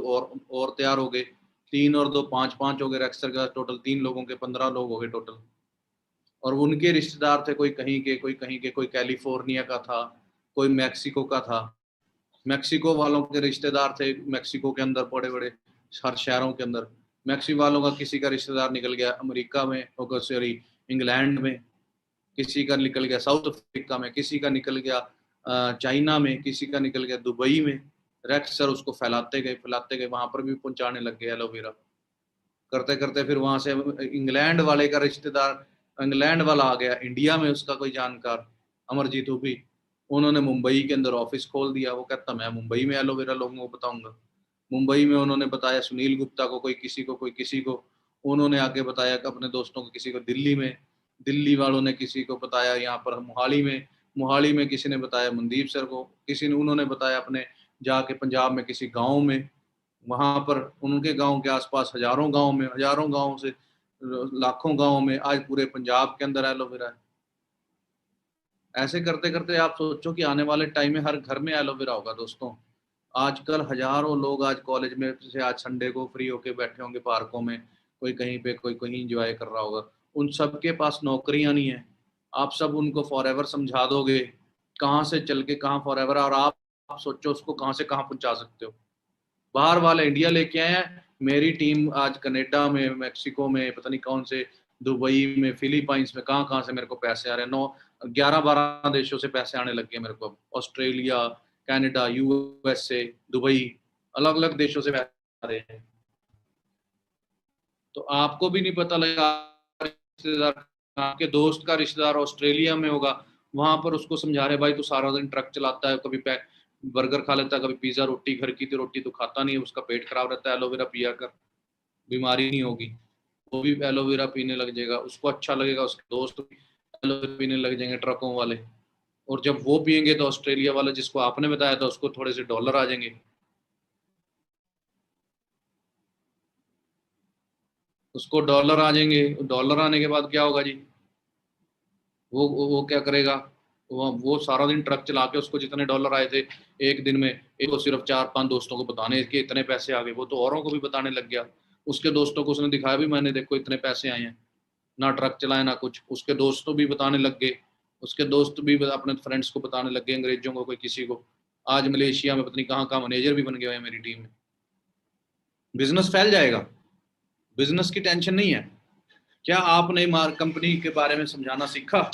और तैयार हो गए, 3 और 2 5-5 हो गए, रेक्स सर का टोटल 3 लोगों के 15 लोग हो गए टोटल। और उनके रिश्तेदार थे, कोई कहीं के, कोई कहीं के, कोई कैलिफोर्निया का था, कोई मैक्सिको का था, मैक्सिको वालों के रिश्तेदार थे मैक्सिको के अंदर, बड़े बड़े हर शहरों के अंदर। मैक्सिको वालों का किसी का रिश्तेदार निकल गया अमेरिका में, सॉरी इंग्लैंड में, किसी का निकल गया साउथ अफ्रीका में, किसी का निकल गया चाइना में, किसी का निकल गया दुबई में। रेक्स सर उसको फैलाते गए, वहां पर भी पहुंचाने लग गए एलोवेरा, करते करते फिर वहां से इंग्लैंड वाले का रिश्तेदार, इंग्लैंड वाला आ गया इंडिया में, उसका कोई जानकार अमरजीत हुपी, उन्होंने मुंबई के अंदर ऑफिस खोल दिया। वो कहता मैं मुंबई में एलोवेरा लोगों को बताऊंगा। मुंबई में उन्होंने बताया सुनील गुप्ता को, कोई किसी को, कोई किसी को, उन्होंने आगे बताया कि अपने दोस्तों को, किसी को दिल्ली में, दिल्ली वालों ने किसी को बताया यहाँ पर मोहाली में, मोहाली में किसी ने बताया मनदीप सर को, किसी ने, उन्होंने बताया अपने जाके पंजाब में किसी गाँव में, वहां पर उनके गांव के आसपास हजारों गांव में, हजारों गांव से लाखों गांव में, आज पूरे पंजाब के अंदर एलोवेरा है। ऐसे करते करते आप सोचो कि आने वाले टाइम में हर घर में एलोवेरा होगा दोस्तों। आजकल हजारों लोग आज कॉलेज में से आज संडे को फ्री होके बैठे होंगे पार्कों में, कोई कहीं पे, कोई कहीं एंजॉय कर रहा होगा। उन सब के पास नौकरियां नहीं है। आप सब उनको फॉरएवर समझा दोगे, कहाँ से चल के कहाँ फॉरएवर, और आप सोचो उसको कहाँ से कहाँ पहुंचा सकते हो। बाहर वाले इंडिया लेके आए हैं, मेरी टीम आज कनाडा में, मैक्सिको में, पता नहीं कौन से, दुबई में, फिलीपाइंस में, कहाँ कहाँ से मेरे को पैसे आ रहे हैं। 9 11 12 देशों से पैसे आने लग गए मेरे को। ऑस्ट्रेलिया, कनाडा, यूएसए, दुबई, अलग अलग देशों से पैसे आ रहे हैं। तो आपको भी नहीं पता लगा, रिश्तेदार, आपके दोस्त का रिश्तेदार ऑस्ट्रेलिया में होगा, वहां पर उसको समझा रहे भाई तू सारा दिन ट्रक चलाता है, कभी बर्गर खा लेता है, कभी पिज्जा, रोटी, घर की तो रोटी तो खाता नहीं है, उसका पेट खराब रहता है, एलोवेरा पिया कर, बीमारी नहीं होगी। वो भी एलोवेरा पीने लग जाएगा, उसको अच्छा लगेगा, उसके दोस्त भी एलोवेरा पीने लग जाएंगे, ट्रकों वाले। और जब वो पियेंगे तो ऑस्ट्रेलिया वाला जिसको आपने बताया था उसको थोड़े से डॉलर आ जाएंगे। उसको डॉलर आ जाएंगे, डॉलर आने के बाद क्या होगा जी, वो क्या करेगा, वो सारा दिन ट्रक चला के उसको जितने डॉलर आए थे एक दिन में, एक को सिर्फ 4 5 दोस्तों को बताने के इतने पैसे आ गए, वो तो औरों को भी बताने लग गया। उसके दोस्तों को उसने दिखाया भी, मैंने देखो इतने पैसे आए हैं, ना ट्रक चलाए ना कुछ, उसके दोस्तों भी बताने लग गए। उसके दोस्त भी अपने फ्रेंड्स को बताने लग गए, अंग्रेजों को, कोई किसी को। आज मलेशिया में पता नहीं कहाँ कहाँ मैनेजर भी बन गए हैं मेरी टीम में। बिजनेस फैल जाएगा, बिजनेस की टेंशन नहीं है। क्या आपने कंपनी के बारे में समझाना सीखा?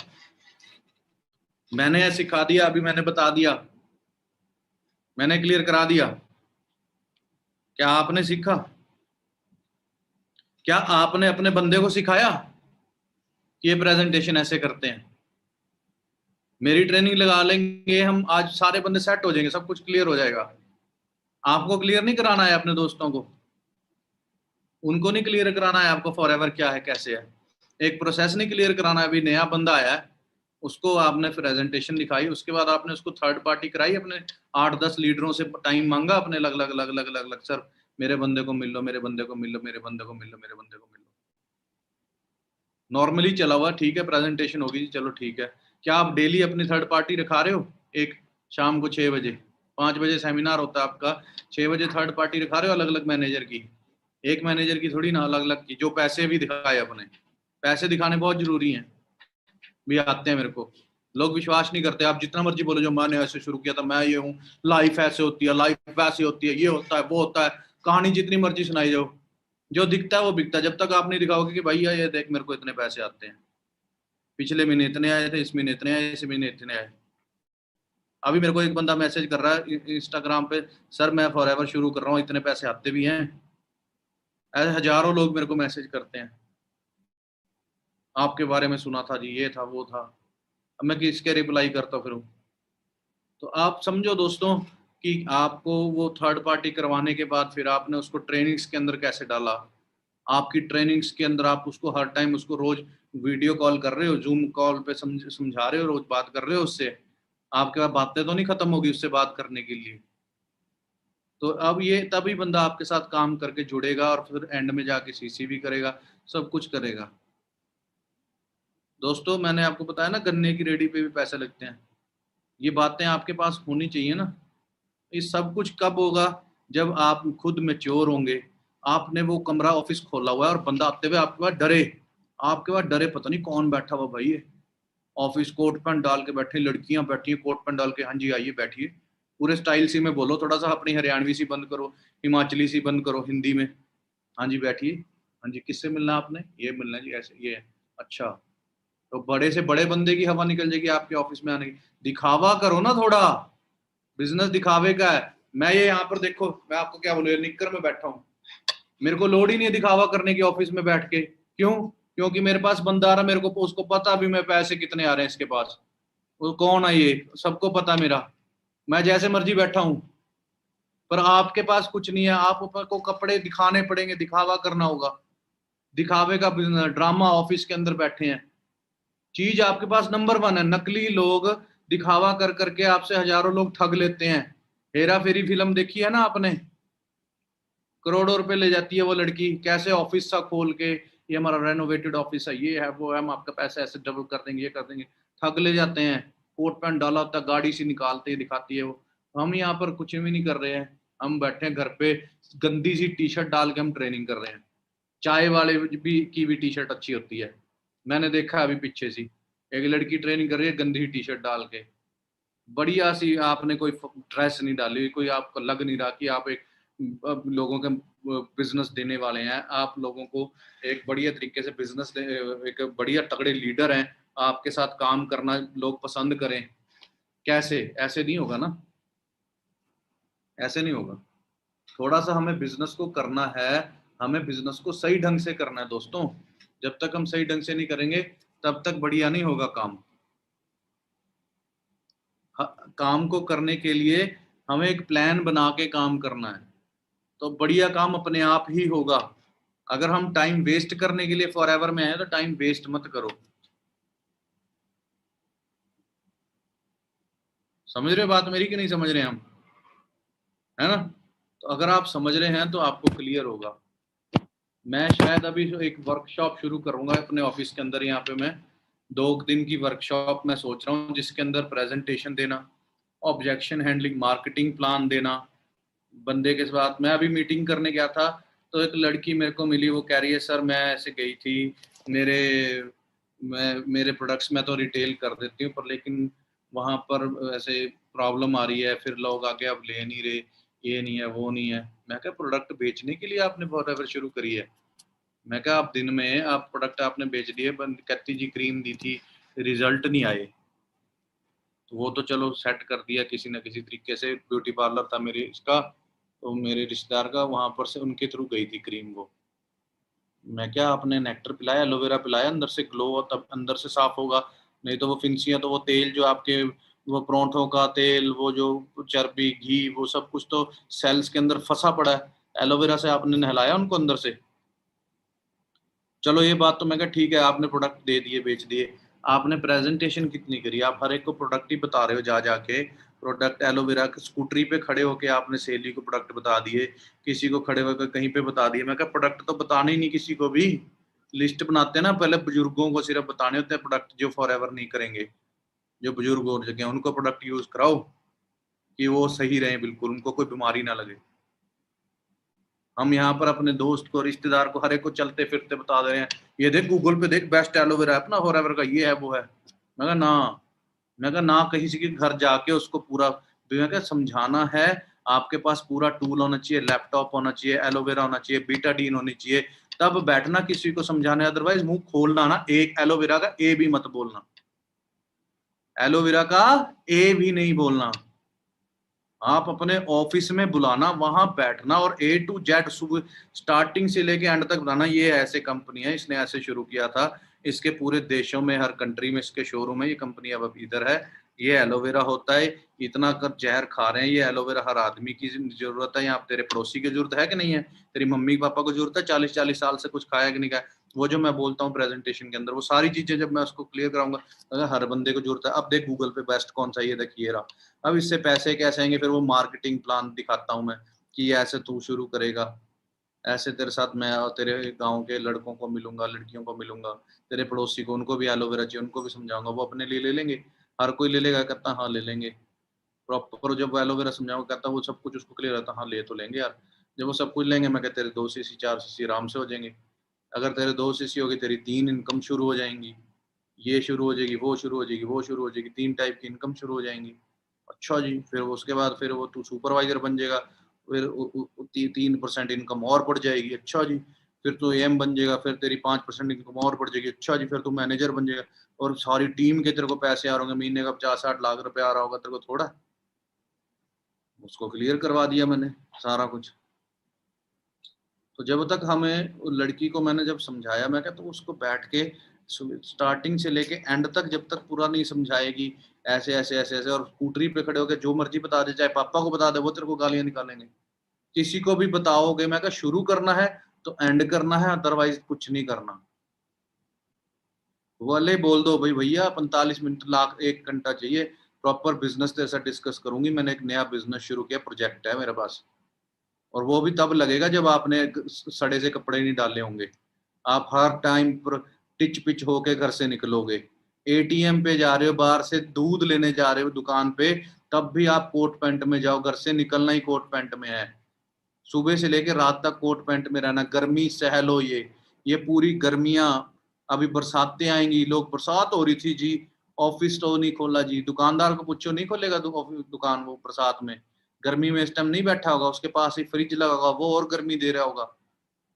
मैंने सिखा दिया, अभी मैंने बता दिया, मैंने क्लियर करा दिया। क्या आपने सीखा? क्या आपने अपने बंदे को सिखाया कि ये प्रेजेंटेशन ऐसे करते हैं? मेरी ट्रेनिंग लगा लेंगे हम, आज सारे बंदे सेट हो जाएंगे, सब कुछ क्लियर हो जाएगा। आपको क्लियर नहीं कराना है अपने दोस्तों को, उनको नहीं क्लियर कराना है आपको फॉरएवर क्या है कैसे है। एक प्रोसेस नहीं क्लियर कराना है। अभी नया बंदा आया है, उसको आपने प्रेजेंटेशन दिखाई, उसके बाद आपने उसको थर्ड पार्टी कराई, अपने 8 10 लीडरों से टाइम मांगा अपने, अलग अलग अलग अलग अलग अलग, सर मेरे बंदे को मिल लो, मेरे बंदे को मिल लो, मेरे बंदे को मिल लो, मेरे बंदे को मिल लो। नॉर्मली चला हुआ ठीक है, प्रेजेंटेशन होगी जी, चलो ठीक है। क्या आप डेली अपनी थर्ड पार्टी रखा रहे हो? एक शाम को 6 बजे, 5 बजे सेमिनार होता है आपका, 6 बजे थर्ड पार्टी रखा रहे हो अलग अलग मैनेजर की? एक मैनेजर की थोड़ी ना, अलग अलग की, जो पैसे भी दिखाए अपने। पैसे दिखाने बहुत जरूरी हैं, भी आते हैं मेरे को। लोग विश्वास नहीं करते, आप जितना मर्जी बोलो जो मैंने ऐसे शुरू किया था, मैं ये हूँ, लाइफ ऐसे होती है, लाइफ वैसे होती है, ये होता है वो होता है, कहानी जितनी मर्जी सुनाई जाओ, जो दिखता है वो बिकता है। जब तक आप नहीं दिखाओगे कि भैया ये देख मेरे को इतने पैसे आते हैं, पिछले महीने इतने आए थे, इस महीने इतने आए, इस महीने इतने आए। अभी मेरे को एक बंदा मैसेज कर रहा है इंस्टाग्राम पे, सर मैं फॉरएवर शुरू कर रहा हूँ, इतने पैसे आते भी हैं। ऐसे हजारों लोग मेरे को मैसेज करते हैं, आपके बारे में सुना था जी, ये था वो था। अब मैं किसके रिप्लाई करता फिर? तो आप समझो दोस्तों कि आपको वो थर्ड पार्टी करवाने के बाद फिर आपने उसको ट्रेनिंग्स के अंदर कैसे डाला। आपकी ट्रेनिंग्स के अंदर आप उसको हर टाइम, उसको रोज वीडियो कॉल कर रहे हो, जूम कॉल पे समझा रहे हो, रोज बात कर रहे हो उससे। आपके पास बातें तो नहीं खत्म होगी उससे बात करने के लिए। तो अब ये तभी बंदा आपके साथ काम करके जुड़ेगा, और फिर एंड में जाके सीसी भी करेगा, सब कुछ करेगा। दोस्तों मैंने आपको बताया ना, गन्ने की रेडी पे भी पैसे लगते हैं। ये बातें आपके पास होनी चाहिए ना। ये सब कुछ कब होगा? जब आप खुद मैच्योर होंगे। आपने वो कमरा ऑफिस खोला हुआ है और बंदा आते हुए आपके पास डरे, आपके पास डरे, पता नहीं कौन बैठा हुआ भाई ये ऑफिस, कोट पैंट डाल के बैठे, लड़कियां बैठी है कोट पैंट डाल के, हाँ जी आइए बैठिए, पूरे स्टाइल सी में बोलो, थोड़ा सा अपनी हरियाणवी सी बंद करो, हिमाचली सी बंद करो, हिंदी में। हाँ जी बैठिए, हाँ जी किससे मिलना है आपने? ये मिलना है जी, ऐसे ये है। अच्छा, तो बड़े से बड़े बंदे की हवा निकल जाएगी आपके ऑफिस में आने की। दिखावा करो ना थोड़ा, बिजनेस दिखावे का है। मैं ये यहाँ पर देखो, मैं आपको क्या बोलूँ, निक्कर में बैठा हूँ, मेरे को लोड ही नहीं है दिखावा करने की ऑफिस में बैठ के। क्यों? क्योंकि मेरे पास बंदा आ रहा, मेरे को उसको पता भी मैं पैसे कितने आ रहे हैं इसके पास, वो कौन है ये सबको पता मेरा। मैं जैसे मर्जी बैठा हूँ, पर आपके पास कुछ नहीं है, आपको कपड़े दिखाने पड़ेंगे, दिखावा करना होगा। दिखावे का ड्रामा ऑफिस के अंदर बैठे हैं। चीज आपके पास नंबर 1 है, नकली लोग दिखावा कर करके आपसे हजारों लोग ठग लेते हैं। हेरा फेरी फिल्म देखी है ना आपने? करोड़ों रुपए ले जाती है वो लड़की, कैसे ऑफिस सा खोल के, ये हमारा रेनोवेटेड ऑफिस है, ये है वो है, हम आपका पैसा ऐसे डबल कर देंगे, ये कर देंगे। ठग ले जाते हैं। कोट पैंट डाला होता है, गाड़ी से निकालते ही दिखाती है वो। हम यहाँ पर कुछ भी नहीं कर रहे हैं, हम बैठे हैं घर पे, गंदी सी टी शर्ट डाल के हम ट्रेनिंग कर रहे हैं। चाय वाले भी की भी टी शर्ट अच्छी होती है। मैंने देखा अभी पीछे सी एक लड़की ट्रेनिंग कर रही है गंदी टी शर्ट डाल के, बढ़िया सी, आपने कोई ड्रेस नहीं डाली हुई, कोई आपको लग नहीं रहा कि आप एक लोगों के बिजनेस देने वाले हैं, आप लोगों को एक बढ़िया तरीके से बिजनेस, एक बढ़िया तगड़े लीडर हैं, आपके साथ काम करना लोग पसंद करें। कैसे? ऐसे नहीं होगा ना, ऐसे नहीं होगा। थोड़ा सा हमें बिजनेस को करना है, हमें बिजनेस को सही ढंग से करना है दोस्तों। जब तक हम सही ढंग से नहीं करेंगे तब तक बढ़िया नहीं होगा काम। काम को करने के लिए हमें एक प्लान बना के काम करना है, तो बढ़िया काम अपने आप ही होगा। अगर हम टाइम वेस्ट करने के लिए फॉरएवर में आए तो टाइम वेस्ट मत करो। समझ रहे हो बात मेरी कि नहीं समझ रहे हम? है ना? तो अगर आप समझ रहे हैं तो आपको क्लियर होगा। मैं शायद अभी एक वर्कशॉप शुरू करूंगा अपने ऑफिस के अंदर, यहाँ पे मैं 2 दिन की वर्कशॉप मैं सोच रहा हूँ, जिसके अंदर प्रेजेंटेशन देना, ऑब्जेक्शन हैंडलिंग, मार्केटिंग प्लान देना। बंदे के साथ मैं अभी मीटिंग करने गया था, तो एक लड़की मेरे को मिली, वो कह रही है सर मैं ऐसे गई थी, मेरे मेरे प्रोडक्ट्स मैं तो रिटेल कर देती हूँ, पर लेकिन वहाँ पर ऐसे प्रॉब्लम आ रही है, फिर लोग आके अब ले नहीं रहे, ये नहीं है वो नहीं है। मैं क्या प्रोडक्ट बेचने के लिए आपने वॉट शुरू करी है? मैं क्या आप दिन में आप प्रोडक्ट आपने बेच दिए, कहती जी क्रीम दी थी, रिजल्ट नहीं आए। तो वो तो चलो सेट कर दिया किसी ना किसी तरीके से, ब्यूटी पार्लर था मेरे इसका, तो मेरे रिश्तेदार का, वहां पर से उनके थ्रू गई थी क्रीम वो। मैं क्या आपने नेक्टर पिलाया, एलोवेरा पिलाया, अंदर से ग्लो हो तब अंदर से साफ होगा। नहीं तो वो फिंसियाँ, तो वो तेल जो आपके, वो परोंठों का तेल, वो जो चर्बी घी, वो सब कुछ तो सेल्स के अंदर फंसा पड़ा है। एलोवेरा से आपने नहलाया उनको अंदर से। चलो ये बात तो मैं कहा ठीक है, आपने प्रोडक्ट दे दिए, बेच दिए, आपने प्रेजेंटेशन कितनी करी? आप हर एक को प्रोडक्ट ही बता रहे हो, जा जाके प्रोडक्ट एलोवेरा की स्कूटरी पे खड़े होके आपने सेली को प्रोडक्ट बता दिए, किसी को खड़े होकर कहीं पे बता दिए। मैं कहा प्रोडक्ट तो बताने ही नहीं किसी को भी। लिस्ट बनाते हैं ना, पहले बुजुर्गों को सिर्फ बताने होते हैं प्रोडक्ट, जो फॉर एवर नहीं करेंगे, जो बुजुर्ग हो चुके हैं उनको प्रोडक्ट यूज कराओ कि वो सही रहे, बिल्कुल उनको कोई बीमारी ना लगे। हम यहाँ पर अपने दोस्त को, रिश्तेदार को, हर एक को चलते फिरते बता दे रहे हैं, ये देख गूगल पे देख, बेस्ट एलोवेरा है अपना फॉरएवर का, ये है वो है। मैं कहा ना, मैं कहा ना, कहीं से के घर जाके उसको पूरा, मैं कहा समझाना है, आपके पास पूरा टूल होना चाहिए, लैपटॉप होना चाहिए, एलोवेरा होना चाहिए, बीटाडीन होनी चाहिए, तब बैठना किसी को समझाने। अदरवाइज मुंह खोलना ना, एक एलोवेरा का ए भी मत बोलना, एलोवेरा का ए भी नहीं बोलना। आप अपने ऑफिस में बुलाना, वहां बैठना और ए टू जेड सुबह स्टार्टिंग से लेके एंड तक बताना, ये ऐसे कंपनी है, इसने ऐसे शुरू किया था, इसके पूरे देशों में हर कंट्री में इसके शोरूम है, ये कंपनी अब इधर है, ये एलोवेरा होता है, इतना कर जहर खा रहे हैं, ये एलोवेरा हर आदमी की जरूरत है, यहाँ तेरे पड़ोसी की जरूरत है कि नहीं है, तेरी मम्मी पापा को जरूरत है, 40-40 साल से कुछ खाया कि नहीं खाया। वो जो मैं बोलता हूँ प्रेजेंटेशन के अंदर, वो सारी चीजें जब मैं उसको क्लियर कराऊंगा, अगर हर बंदे को जरूरत है, अब देख गूगल पे बेस्ट कौन सा, ये देखिए रहा। अब इससे पैसे कैसे आएंगे, फिर वो मार्केटिंग प्लान दिखाता हूँ मैं कि ऐसे तू शुरू करेगा, ऐसे तेरे साथ मैं और तेरे गांव के लड़कों को मिलूंगा, लड़कियों को मिलूंगा, तेरे पड़ोसी को, उनको भी एलोवेरा चाहिए, उनको भी समझाऊंगा, वो अपने लिए ले लेंगे। हर कोई ले लेगा? कहता हाँ ले लेंगे। प्रॉपर जब वो एलोवेरा समझाऊंगा, कहता वो सब कुछ उसको क्लियर रहता, हाँ ले तो लेंगे यार। जब वो सब कुछ लेंगे, मैं कहते तेरे 2 सीसी 4 सीसी आराम से हो जाएंगे। अगर तेरे 2 सीसी होगी, तेरी 3 इनकम शुरू हो जाएंगी, ये शुरू हो जाएगी, वो शुरू हो जाएगी, वो शुरू हो जाएगी, 3 टाइप की इनकम शुरू हो जाएंगी। अच्छा जी, फिर उसके बाद फिर वो तू सुपरवाइजर बन जाएगा, फिर 3% इनकम और बढ़ जाएगी। अच्छा जी, फिर तू एम बन जाएगा, फिर तेरी 5% इनकम और बढ़ जाएगी। अच्छा जी, फिर तू मैनेजर बन जाएगा, और सारी टीम के तेरे को पैसे आ रहे होंगे, महीने का 50-60 लाख रुपए आ रहा होगा तेरे को थोड़ा। उसको क्लियर करवा दिया मैंने सारा कुछ। तो जब तक हमें लड़की को मैंने जब समझाया, मैं क्या, तो उसको बैठ के स्टार्टिंग से लेके एंड तक जब तक पूरा नहीं समझाएगी, ऐसे ऐसे ऐसे ऐसे, और स्कूटरी पे खड़े होकर जो मर्जी बता दे, चाहे पापा को बता दे, वो तेरे को गालियां निकालेंगे। किसी को भी बताओगे, मैं क्या, शुरू करना है तो एंड करना है, अदरवाइज कुछ नहीं करना। वाले बोल दो भाई, भैया 45 मिनट, लाख 1 घंटा चाहिए, प्रॉपर बिजनेस जैसा डिस्कस करूंगी, मैंने एक नया बिजनेस शुरू किया, प्रोजेक्ट है मेरे पास, और वो भी तब लगेगा जब आपने सड़े से कपड़े नहीं डाले होंगे। आप हर टाइम पर टिच पिच होके घर से निकलोगे, एटीएम पे जा रहे हो, बाहर से दूध लेने जा रहे हो दुकान पे, तब भी आप कोट पैंट में जाओ, घर से निकलना ही कोट पैंट में है। सुबह से लेकर रात तक कोट पैंट में रहना, गर्मी सह लो। ये पूरी गर्मियां, अभी बरसातें आएंगी, लोग, बरसात हो रही थी जी, ऑफिस तो नहीं खोला जी, दुकानदार को पूछो नहीं खोलेगा दुकान वो बरसात में, गर्मी में इस टाइम नहीं बैठा होगा, उसके पास ही फ्रिज लगा होगा, वो और गर्मी दे रहा होगा।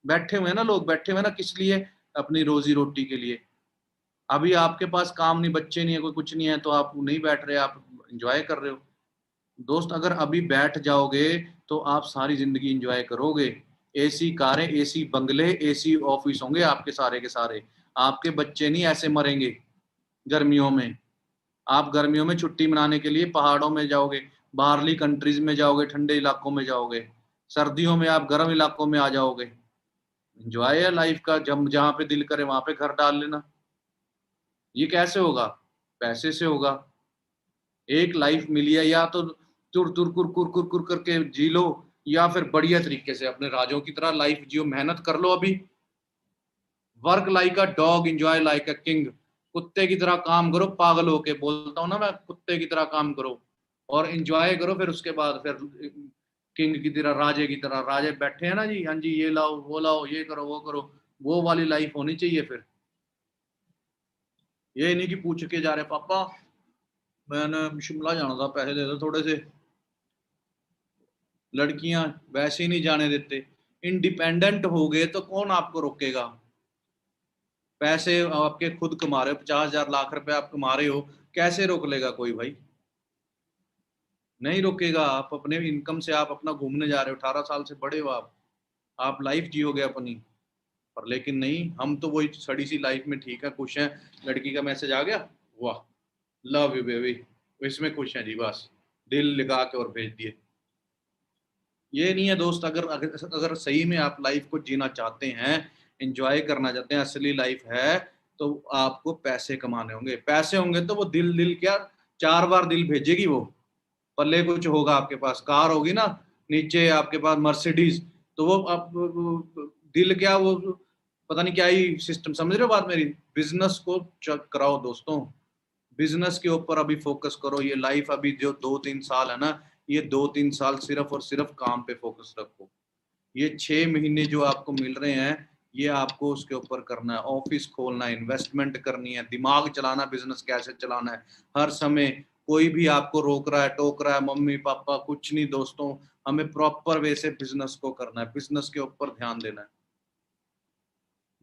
बैठे हुए ना लोग, बैठे हुए ना किस लिए? अपनी रोजी रोटी के लिए। अभी आपके पास काम नहीं, बच्चे नहीं है, कोई कुछ नहीं है, तो आप नहीं बैठ रहे, आप इंजॉय कर रहे हो। दोस्त अगर अभी बैठ जाओगे तो आप सारी जिंदगी एंजॉय करोगे। एसी कारें, एसी बंगले, एसी ऑफिस होंगे आपके सारे के सारे। आपके बच्चे नहीं ऐसे मरेंगे गर्मियों में। आप गर्मियों में छुट्टी मनाने के लिए पहाड़ों में जाओगे, बाहरली कंट्रीज में जाओगे, ठंडे इलाकों में जाओगे, सर्दियों में आप गर्म इलाकों में आ जाओगे। एंजॉय है लाइफ का, जब जहां पे दिल करे वहां पे घर डाल लेना। ये कैसे होगा? पैसे से होगा। एक लाइफ मिली है, या तो तुर तुर कुर कुर कुर कुर करके जी लो, या फिर बढ़िया तरीके से अपने राजों की तरह लाइफ जियो, मेहनत कर लो अभी। Work like a dog, enjoy like a king. कुत्ते की तरह काम करो, पागल होके बोलता हूँ ना मैं, कुत्ते की तरह काम करो और एंजॉय करो। फिर उसके बाद फिर किंग की तरह, राजे की तरह, राजे बैठे हैं ना जी, हाँ जी ये लाओ वो लाओ, ये करो वो करो, वो वाली लाइफ होनी चाहिए। फिर ये नहीं कि पूछ के जा रहे, पापा मैंने शिमला जाना था, पैसे दे दो थोड़े से। लड़कियां वैसे ही नहीं जाने देते। इंडिपेंडेंट हो गए तो कौन आपको रोकेगा? पैसे आपके खुद कमा रहे हो, 50,000 लाख रुपए आप कमा रहे हो, कैसे रोक लेगा कोई भाई? नहीं रोकेगा। आप अपने इनकम से आप अपना घूमने जा रहे हो, 18 साल से बड़े हो आप लाइफ जियोगे अपनी। पर लेकिन नहीं, हम तो वही सड़ी सी लाइफ में ठीक है, खुश हैं। लड़की का मैसेज आ गया, वाह, लव यू बेबी, इसमें खुश हैं जी, बस दिल लगा के और भेज दिए। ये नहीं है दोस्त। अगर अगर अगर सही में आप लाइफ को जीना चाहते हैं, एंजॉय करना चाहते हैं, असली लाइफ है, तो आपको पैसे कमाने होंगे। पैसे होंगे तो वो दिल दिल क्या, 4 बार दिल भेजेगी वो। पल्ले कुछ होगा, आपके पास कार होगी ना, नीचे आपके पास मर्सिडीज, तो वो आप दिल क्या, वो पता नहीं क्या ही सिस्टम, समझ रहे हो बात मेरी? बिजनेस को चेक कराओ दोस्तों, बिजनेस के ऊपर अभी फोकस करो। ये लाइफ अभी जो 2-3 साल है ना, ये 2-3 साल सिर्फ और सिर्फ काम पे फोकस रखो। ये 6 महीने जो आपको मिल रहे हैं, ये आपको उसके ऊपर करना है, ऑफिस खोलना है, इन्वेस्टमेंट करनी है, दिमाग चलाना, बिजनेस कैसे चलाना है। हर समय कोई भी आपको रोक रहा है, टोक रहा है, मम्मी पापा कुछ नहीं दोस्तों, हमें प्रॉपर वे से बिजनेस को करना है, बिजनेस के ऊपर ध्यान देना है।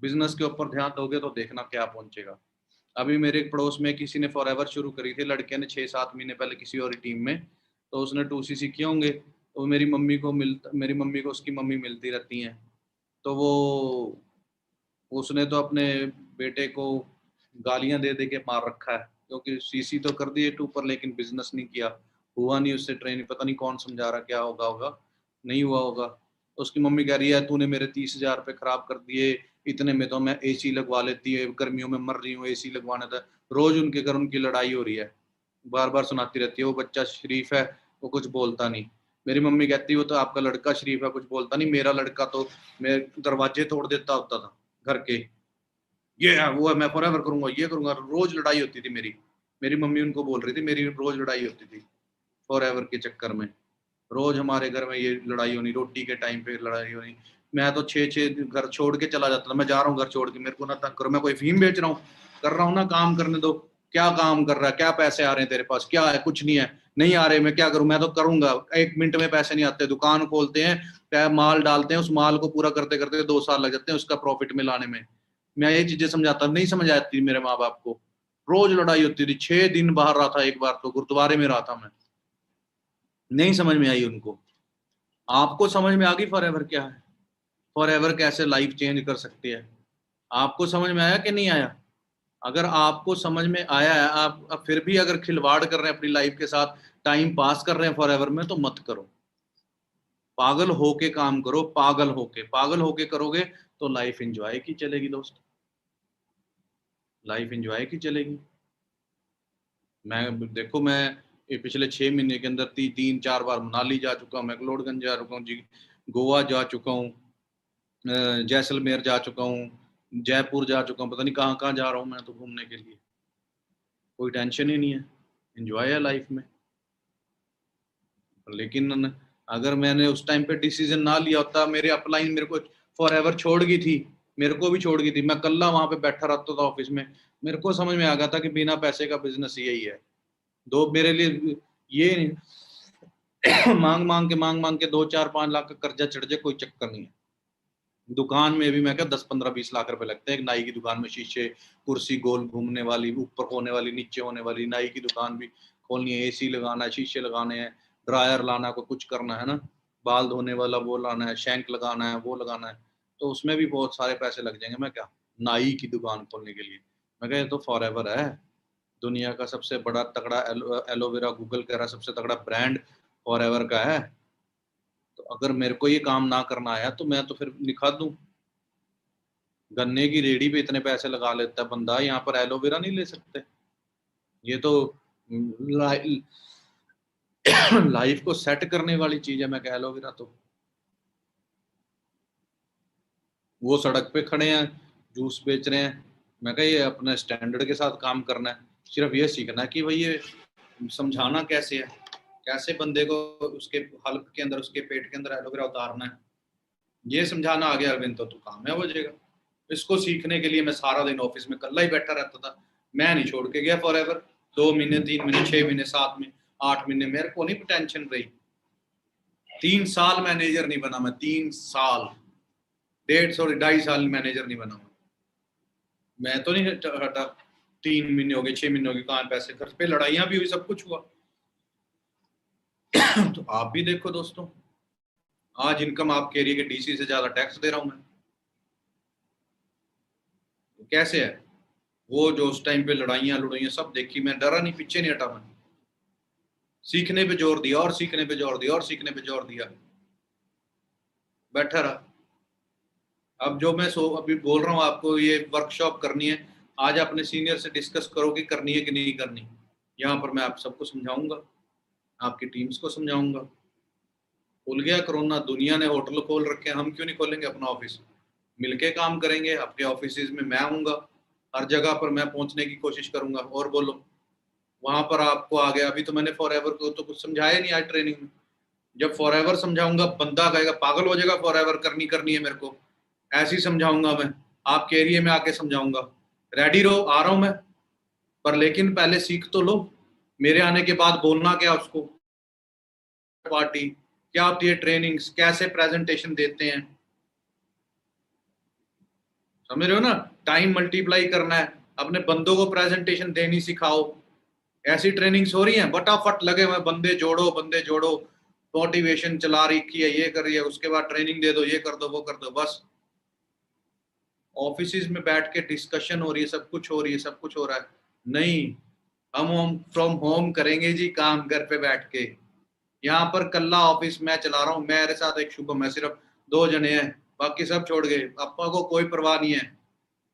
बिजनेस के ऊपर ध्यान दोगे तो देखना क्या पहुंचेगा। अभी मेरे पड़ोस में किसी ने फॉरएवर शुरू करी थी, लड़के ने 6-7 महीने पहले किसी और टीम में, तो उसने 2cc किए होंगे, तो मेरी मम्मी को उसकी मम्मी मिलती रहती हैं, तो वो उसने तो अपने बेटे को गालियां दे दे के मार रखा है, क्योंकि सीसी तो कर दिए 2 पर, लेकिन बिजनेस नहीं किया। हुआ नहीं उससे ट्रेनिंग, पता नहीं कौन समझा रहा, क्या होगा नहीं हुआ होगा। तो उसकी मम्मी कह रही है तूने मेरे 30,000 रुपये खराब कर दिए, इतने में तो मैं एसी लगवा लेती है, गर्मियों में मर रही हूँ एसी लगवाने था। रोज उनके घर उनकी लड़ाई हो रही है, बार बार सुनाती रहती है। वो बच्चा शरीफ है, वो कुछ बोलता नहीं। मेरी मम्मी कहती है वो तो आपका लड़का शरीफ है, कुछ बोलता नहीं, मेरा लड़का तो मैं दरवाजे तोड़ देता होता था घर के, ये है वो है, मैं फॉरएवर करूंगा, ये करूंगा। रोज लड़ाई होती थी मेरी। मेरी मम्मी उनको बोल रही थी, मेरी रोज लड़ाई होती थी फॉरएवर के चक्कर में। रोज हमारे घर में ये लड़ाई होनी, रोटी के टाइम पे लड़ाई होनी। मैं तो 6-6 घर छोड़ के चला जाता था, मैं जा रहा हूँ घर छोड़ के, मेरे को ना तंग करो, मैं कोई फीम बेच रहा हूँ, कर रहा हूँ ना, काम करने दो। क्या काम कर रहा है, क्या पैसे आ रहे हैं तेरे पास, क्या है? कुछ नहीं है। नहीं आ रहे, मैं क्या करूं? मैं तो करूंगा, 1 मिनट में पैसे नहीं आते। दुकान खोलते हैं, क्या माल डालते हैं, उस माल को पूरा करते करते 2 साल लग जाते हैं उसका प्रॉफिट में लाने में। मैं ये चीजें समझाता, नहीं समझ आती मेरे माँ बाप को। रोज लड़ाई होती थी, 6 दिन बाहर रहा था, एक बार तो गुरुद्वारे में रहा था मैं, नहीं समझ में आई उनको। आपको समझ में आ गई फॉरएवर क्या है, फॉरएवर कैसे लाइफ चेंज कर सकती है? आपको समझ में आया कि नहीं आया? अगर आपको समझ में आया है, आप फिर भी अगर खिलवाड़ कर रहे हैं अपनी लाइफ के साथ, टाइम पास कर रहे हैं फॉरएवर में, तो मत करो। पागल होके काम करो, पागल होके करोगे तो लाइफ एंजॉय की चलेगी दोस्त, लाइफ एंजॉय की चलेगी। मैं देखो, मैं ये पिछले 6 महीने के अंदर 3-4 बार मनाली जा चुका हूँ, मैक्लोडगंज जा चुका हूँ जी, गोवा जा चुका हूँ, जैसलमेर जा चुका हूँ, जयपुर जा चुका हूँ, पता नहीं कहाँ कहाँ जा रहा हूँ मैं तो घूमने के लिए। कोई टेंशन ही नहीं है, एंजॉय है लाइफ में। लेकिन अगर मैंने उस टाइम पे डिसीजन ना लिया होता, मेरे अपलाइन मेरे को फॉर एवर छोड़ गई थी, मेरे को भी छोड़ गई थी, मैं कल्ला वहां पे बैठा रहता था ऑफिस में, मेरे को समझ में आ गया था कि बिना पैसे का बिजनेस यही है। दो मेरे लिए ये मांग मांग के 2 4 5 लाख का कर्जा चढ़ जाए कोई चक्कर नहीं है। दुकान में भी मैं क्या 10 15 20 लाख रुपए लगते हैं। एक नाई की दुकान में शीशे, कुर्सी गोल घूमने वाली, ऊपर होने वाली, नीचे होने वाली, नाई की दुकान भी खोलनी है, एसी लगाना है, शीशे लगाने हैं, ड्रायर लाना है, कोई कुछ करना है ना, बाल धोने वाला वो लाना है, शैंक लगाना है, वो लगाना है, तो उसमें भी बहुत सारे पैसे लग जाएंगे। मैं क्या नाई की दुकान खोलने के लिए, मैं क्या ये तो फॉर एवर है। दुनिया का सबसे बड़ा तगड़ा एलोवेरा, गूगल कह रहा है सबसे तगड़ा ब्रांड फॉर एवर का है। तो अगर मेरे को ये काम ना करना आया तो मैं तो फिर निखा दूं। गन्ने की रेडी पे इतने पैसे लगा लेता है बंदा, यहाँ पर एलोवेरा नहीं ले सकते? ये तो लाइफ को सेट करने वाली चीज है। मैं कह एलोवेरा तो वो सड़क पे खड़े हैं, जूस बेच रहे हैं। मैं कह ये अपने स्टैंडर्ड के साथ काम करना है, सिर्फ ये सीखना है कि भाई ये समझाना कैसे है, कैसे बंदे को उसके हल्क के अंदर, उसके पेट के अंदर एलोवेरा उतारना है, ये समझाना आ गया अरविंद तो काम है हो जाएगा। इसको सीखने के लिए मैं सारा दिन ऑफिस में कल्ला ही बैठा रहता था। मैं नहीं छोड़ के गया फॉर एवर। 2 महीने, 3 महीने, 6 महीने, 7 महीने, 8 महीने मेरे को नहीं टेंशन रही। 3 साल मैनेजर नहीं बना मैं, 3 साल, 1.5 2.5 साल मैनेजर नहीं बना मैं तो नहीं हटा। 3 महीने हो गए, 6 महीने हो गए, कहाँ पैसे खर्च पे, लड़ाइयां भी हुई, सब कुछ हुआ। तो आप भी देखो दोस्तों, आज इनकम आप कह रही है कि डीसी से ज्यादा टैक्स दे रहा हूं मैं, कैसे है? वो जो उस टाइम पे लड़ाइयां लड़ाइयां सब देखी, मैं डरा नहीं, पीछे नहीं हटा मैं, सीखने पे जोर दिया और सीखने पे जोर दिया और सीखने पे जोर दिया, बैठा रहा। अब जो मैं अभी बोल रहा हूँ आपको, ये वर्कशॉप करनी है, आज अपने सीनियर से डिस्कस करो कि करनी है कि नहीं करनी। यहाँ पर मैं आप सबको समझाऊंगा, आपकी टीम्स को समझाऊंगा। खुल गया कोरोना, दुनिया ने होटल खोल रखे हैं, हम क्यों नहीं खोलेंगे अपना ऑफिस? मिलके काम करेंगे, अपने ऑफिस में मैं आऊंगा, हर जगह पर मैं पहुंचने की कोशिश करूंगा। और बोलो, वहां पर आपको आ गया, अभी तो मैंने फॉर एवर को तो कुछ समझाया नहीं आज ट्रेनिंग में। जब फॉर एवर समझाऊंगा, बंदा कहेगा पागल हो जाएगा, फॉर एवर करनी करनी है मेरे को, ऐसे ही समझाऊंगा मैं, आपके एरिया में आके समझाऊंगा। रेडी रहो, आ रहा हूं मैं, पर लेकिन पहले सीख तो लो। मेरे आने के बाद बोलना क्या उसको, पार्टी क्या होती है, ट्रेनिंग्स कैसे प्रेजेंटेशन देते हैं, समझ रहे हो ना? टाइम मल्टीप्लाई करना है, अपने बंदों को प्रेजेंटेशन देनी सिखाओ। ऐसी ट्रेनिंग्स हो रही हैं, फटाफट लगे हुए बंदे जोड़ो, बंदे जोड़ो, मोटिवेशन चला रही है, ये कर रही है, उसके बाद ट्रेनिंग दे दो, ये कर दो, वो कर दो, बस ऑफिस में बैठ के डिस्कशन हो रही है, सब कुछ हो रही है, सब कुछ हो रहा है। नहीं, हम होम फ्रॉम होम करेंगे जी काम, घर पे बैठ के। यहाँ पर कल्ला ऑफिस मैं चला रहा हूँ, मेरे साथ एक शुभम है, सिर्फ 2 जने हैं, बाकी सब छोड़ गए। पापा को कोई परवाह नहीं है,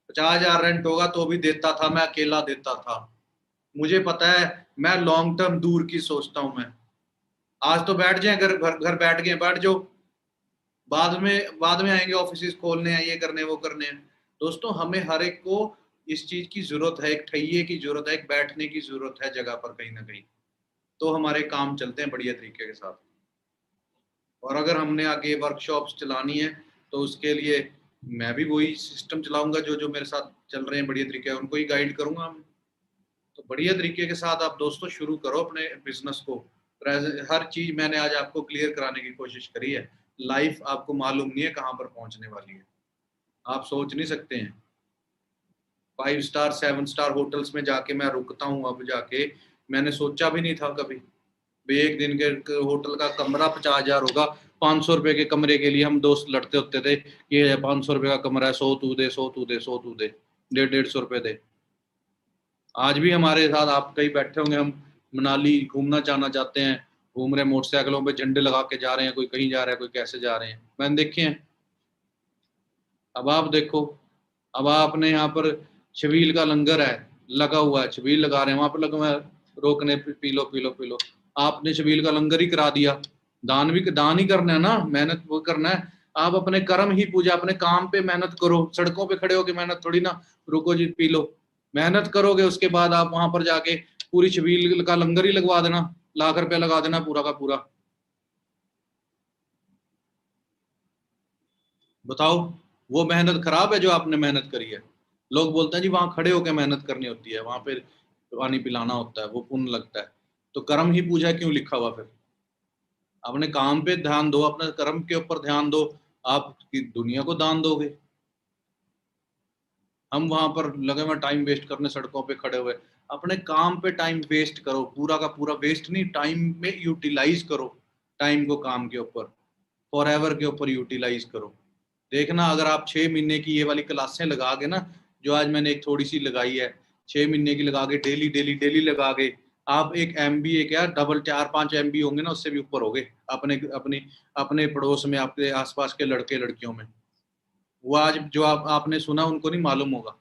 50,000 रेंट होगा तो भी देता था, मैं अकेला देता था। मुझे पता है, मैं लॉन्ग टर्म दूर की सोचता हूँ मैं। आज तो बैठ जाए, घर घर घर बैठ गए, बैठ जाओ, बाद में आएंगे ऑफिस खोलने हैं, ये करने वो करने हैं। दोस्तों, हमें हर एक को इस चीज की जरूरत है, एक ठैये की जरूरत है, एक बैठने की जरूरत है जगह पर कहीं ना कहीं, तो हमारे काम चलते हैं बढ़िया तरीके के साथ। और अगर हमने आगे वर्कशॉप्स चलानी है तो उसके लिए मैं भी वही सिस्टम चलाऊंगा जो जो मेरे साथ चल रहे हैं बढ़िया तरीके, उनको ही गाइड करूंगा। तो बढ़िया तरीके के साथ आप दोस्तों शुरू करो अपने बिजनेस को। हर चीज मैंने आज आपको क्लियर कराने की कोशिश करी है। लाइफ आपको मालूम नहीं है कहाँ पर पहुंचने वाली है, आप सोच नहीं सकते हैं। 5 स्टार 7 स्टार होटल्स में जाके मैं रुकता हूँ, अब जाके मैंने सोचा भी नहीं था कभी भाई एक दिन के होटल का कमरा 50,000 होगा। 500 रुपए के कमरे के लिए हम दोस्त लड़ते होते थे, ये 500 रुपए का कमरा है, 100 तू दे, 100 तू दे, 100 तू दे, 150 150 रुपए दे। आज भी हमारे साथ आप कहीं बैठे होंगे, हम मनाली घूमना जाना चाहते हैं, घूम रहे मोटरसाइकिलों पे, झंडे लगा के जा रहे हैं, कोई कहीं जा रहा है, कोई कैसे जा रहे हैं, मैंने देखे हैं। अब आप देखो, अब आपने यहाँ पर छबील का लंगर है लगा हुआ है, छबील लगा रहे हैं, वहां पर लगा हुआ है रोकने, P low P low P low. आपने छबील का लंगर ही करा दिया, दान ही करना है ना, मेहनत वो करना है। आप अपने कर्म ही पूजा, अपने काम पे मेहनत करो, सड़कों पे खड़े होके मेहनत थोड़ी ना, रुको जी पी लो। मेहनत करोगे उसके बाद आप वहां पर जाके पूरी छबील का लंगर ही लगवा देना, लाख रुपया लगा देना पूरा का पूरा। बताओ, वो मेहनत खराब है जो आपने मेहनत करी है? लोग बोलते हैं जी वहां खड़े होकर मेहनत करनी होती है, वहां पे पानी पिलाना होता है, वो पुण्य लगता है। तो कर्म ही पूजा क्यों लिखा हुआ फिर? अपने काम पे ध्यान दो, अपने कर्म के ऊपर ध्यान दो, आप दुनिया को दान दोगे। हम वहां पर लगे हुए टाइम वेस्ट करने, सड़कों पे खड़े हुए। अपने काम पे टाइम वेस्ट करो, पूरा का पूरा वेस्ट नहीं, टाइम में यूटिलाइज करो। टाइम को काम के ऊपर, फॉर एवर के ऊपर यूटिलाइज करो। देखना, अगर आप 6 महीने की ये वाली क्लासें लगा के ना, जो आज मैंने एक थोड़ी सी लगाई है, 6 महीने की लगा के डेली डेली डेली लगा के, आप एक MBA क्या डबल 4-5 MBA होंगे ना, उससे भी ऊपर होंगे अपने अपनी अपने पड़ोस में, आपके आसपास के लड़के लड़कियों में। वो आज जो आपने सुना उनको नहीं मालूम होगा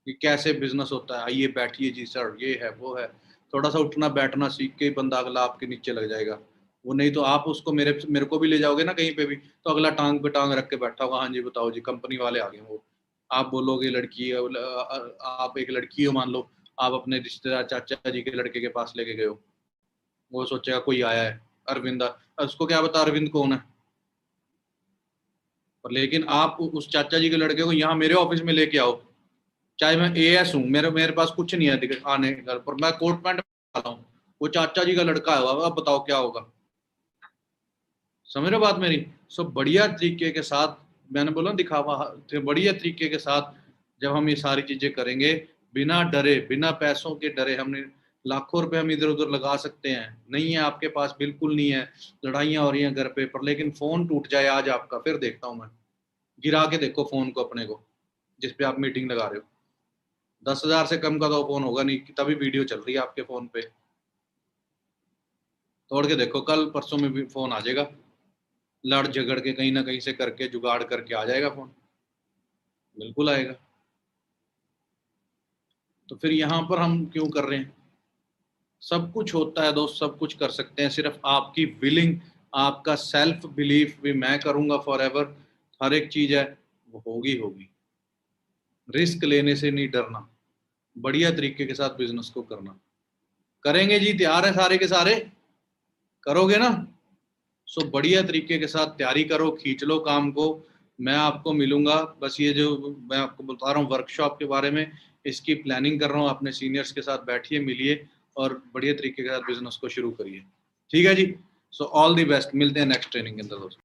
कि कैसे बिजनेस होता है। आइए बैठिए जी सर, ये है वो है। थोड़ा सा उठना बैठना सीख के ही बंदा अगला आपके नीचे लग जाएगा। वो नहीं तो आप उसको मेरे मेरे को भी ले जाओगे ना कहीं पे भी, तो अगला टांग पे टांग रख के बैठा होगा, हाँ जी बताओ जी कंपनी वाले आ गए वो। आप बोलोगे लड़की है, आप एक लड़की हो मान लो, आप अपने रिश्तेदार चाचा जी के लड़के के पास लेके गए हो, वो सोचेगा कोई आया है, अरविंदा, उसको क्या पता अरविंद कौन है। पर लेकिन आप उस चाचा जी के लड़के को यहाँ मेरे ऑफिस में लेके आओ, चाहे मैं AS हूँ, मेरे मेरे पास कुछ नहीं है आने घर पर, मैं कोट पैंट आता हूँ, वो चाचा जी का लड़का है, अब बताओ क्या होगा? समझ रहे हो बात मेरी? सो बढ़िया तरीके के साथ, मैंने बोला दिखावा, बढ़िया तरीके के साथ जब हम ये सारी चीजें करेंगे, बिना डरे, बिना पैसों के डरे, हमने लाखों रुपए हम इधर उधर लगा सकते हैं, नहीं है आपके पास, बिल्कुल नहीं है, लड़ाइयाँ हो रही हैं घर पे पर, लेकिन फोन टूट जाए आज आपका, फिर देखता हूँ मैं। गिरा के देखो फोन को अपने को, जिस पे आप मीटिंग लगा रहे हो, 10,000 से कम का तो फोन होगा नहीं, तभी वीडियो चल रही है आपके फोन पे। तोड़ के देखो, कल परसों में भी फोन आ जाएगा, लड़ झगड़ के कहीं ना कहीं से करके जुगाड़ करके आ जाएगा फोन, बिल्कुल आएगा। तो फिर यहाँ पर हम क्यों कर रहे हैं? सब कुछ होता है दोस्त, सब कुछ कर सकते हैं, सिर्फ आपकी विलिंग, आपका सेल्फ बिलीफ भी, मैं करूंगा फॉर एवर, हर एक चीज है वो होगी होगी। रिस्क लेने से नहीं डरना, बढ़िया तरीके के साथ बिजनेस को करना। करेंगे जी, तैयार है सारे के सारे? करोगे ना? सो बढ़िया तरीके के साथ तैयारी करो, खींच लो काम को। मैं आपको मिलूंगा, बस ये जो मैं आपको बता रहा हूँ वर्कशॉप के बारे में, इसकी प्लानिंग कर रहा हूँ, अपने सीनियर्स के साथ बैठिए, मिलिए और बढ़िया तरीके के साथ बिजनेस को शुरू करिए। ठीक है जी? सो ऑल दी बेस्ट, मिलते हैं नेक्स्ट ट्रेनिंग के अंदर दोस्तों।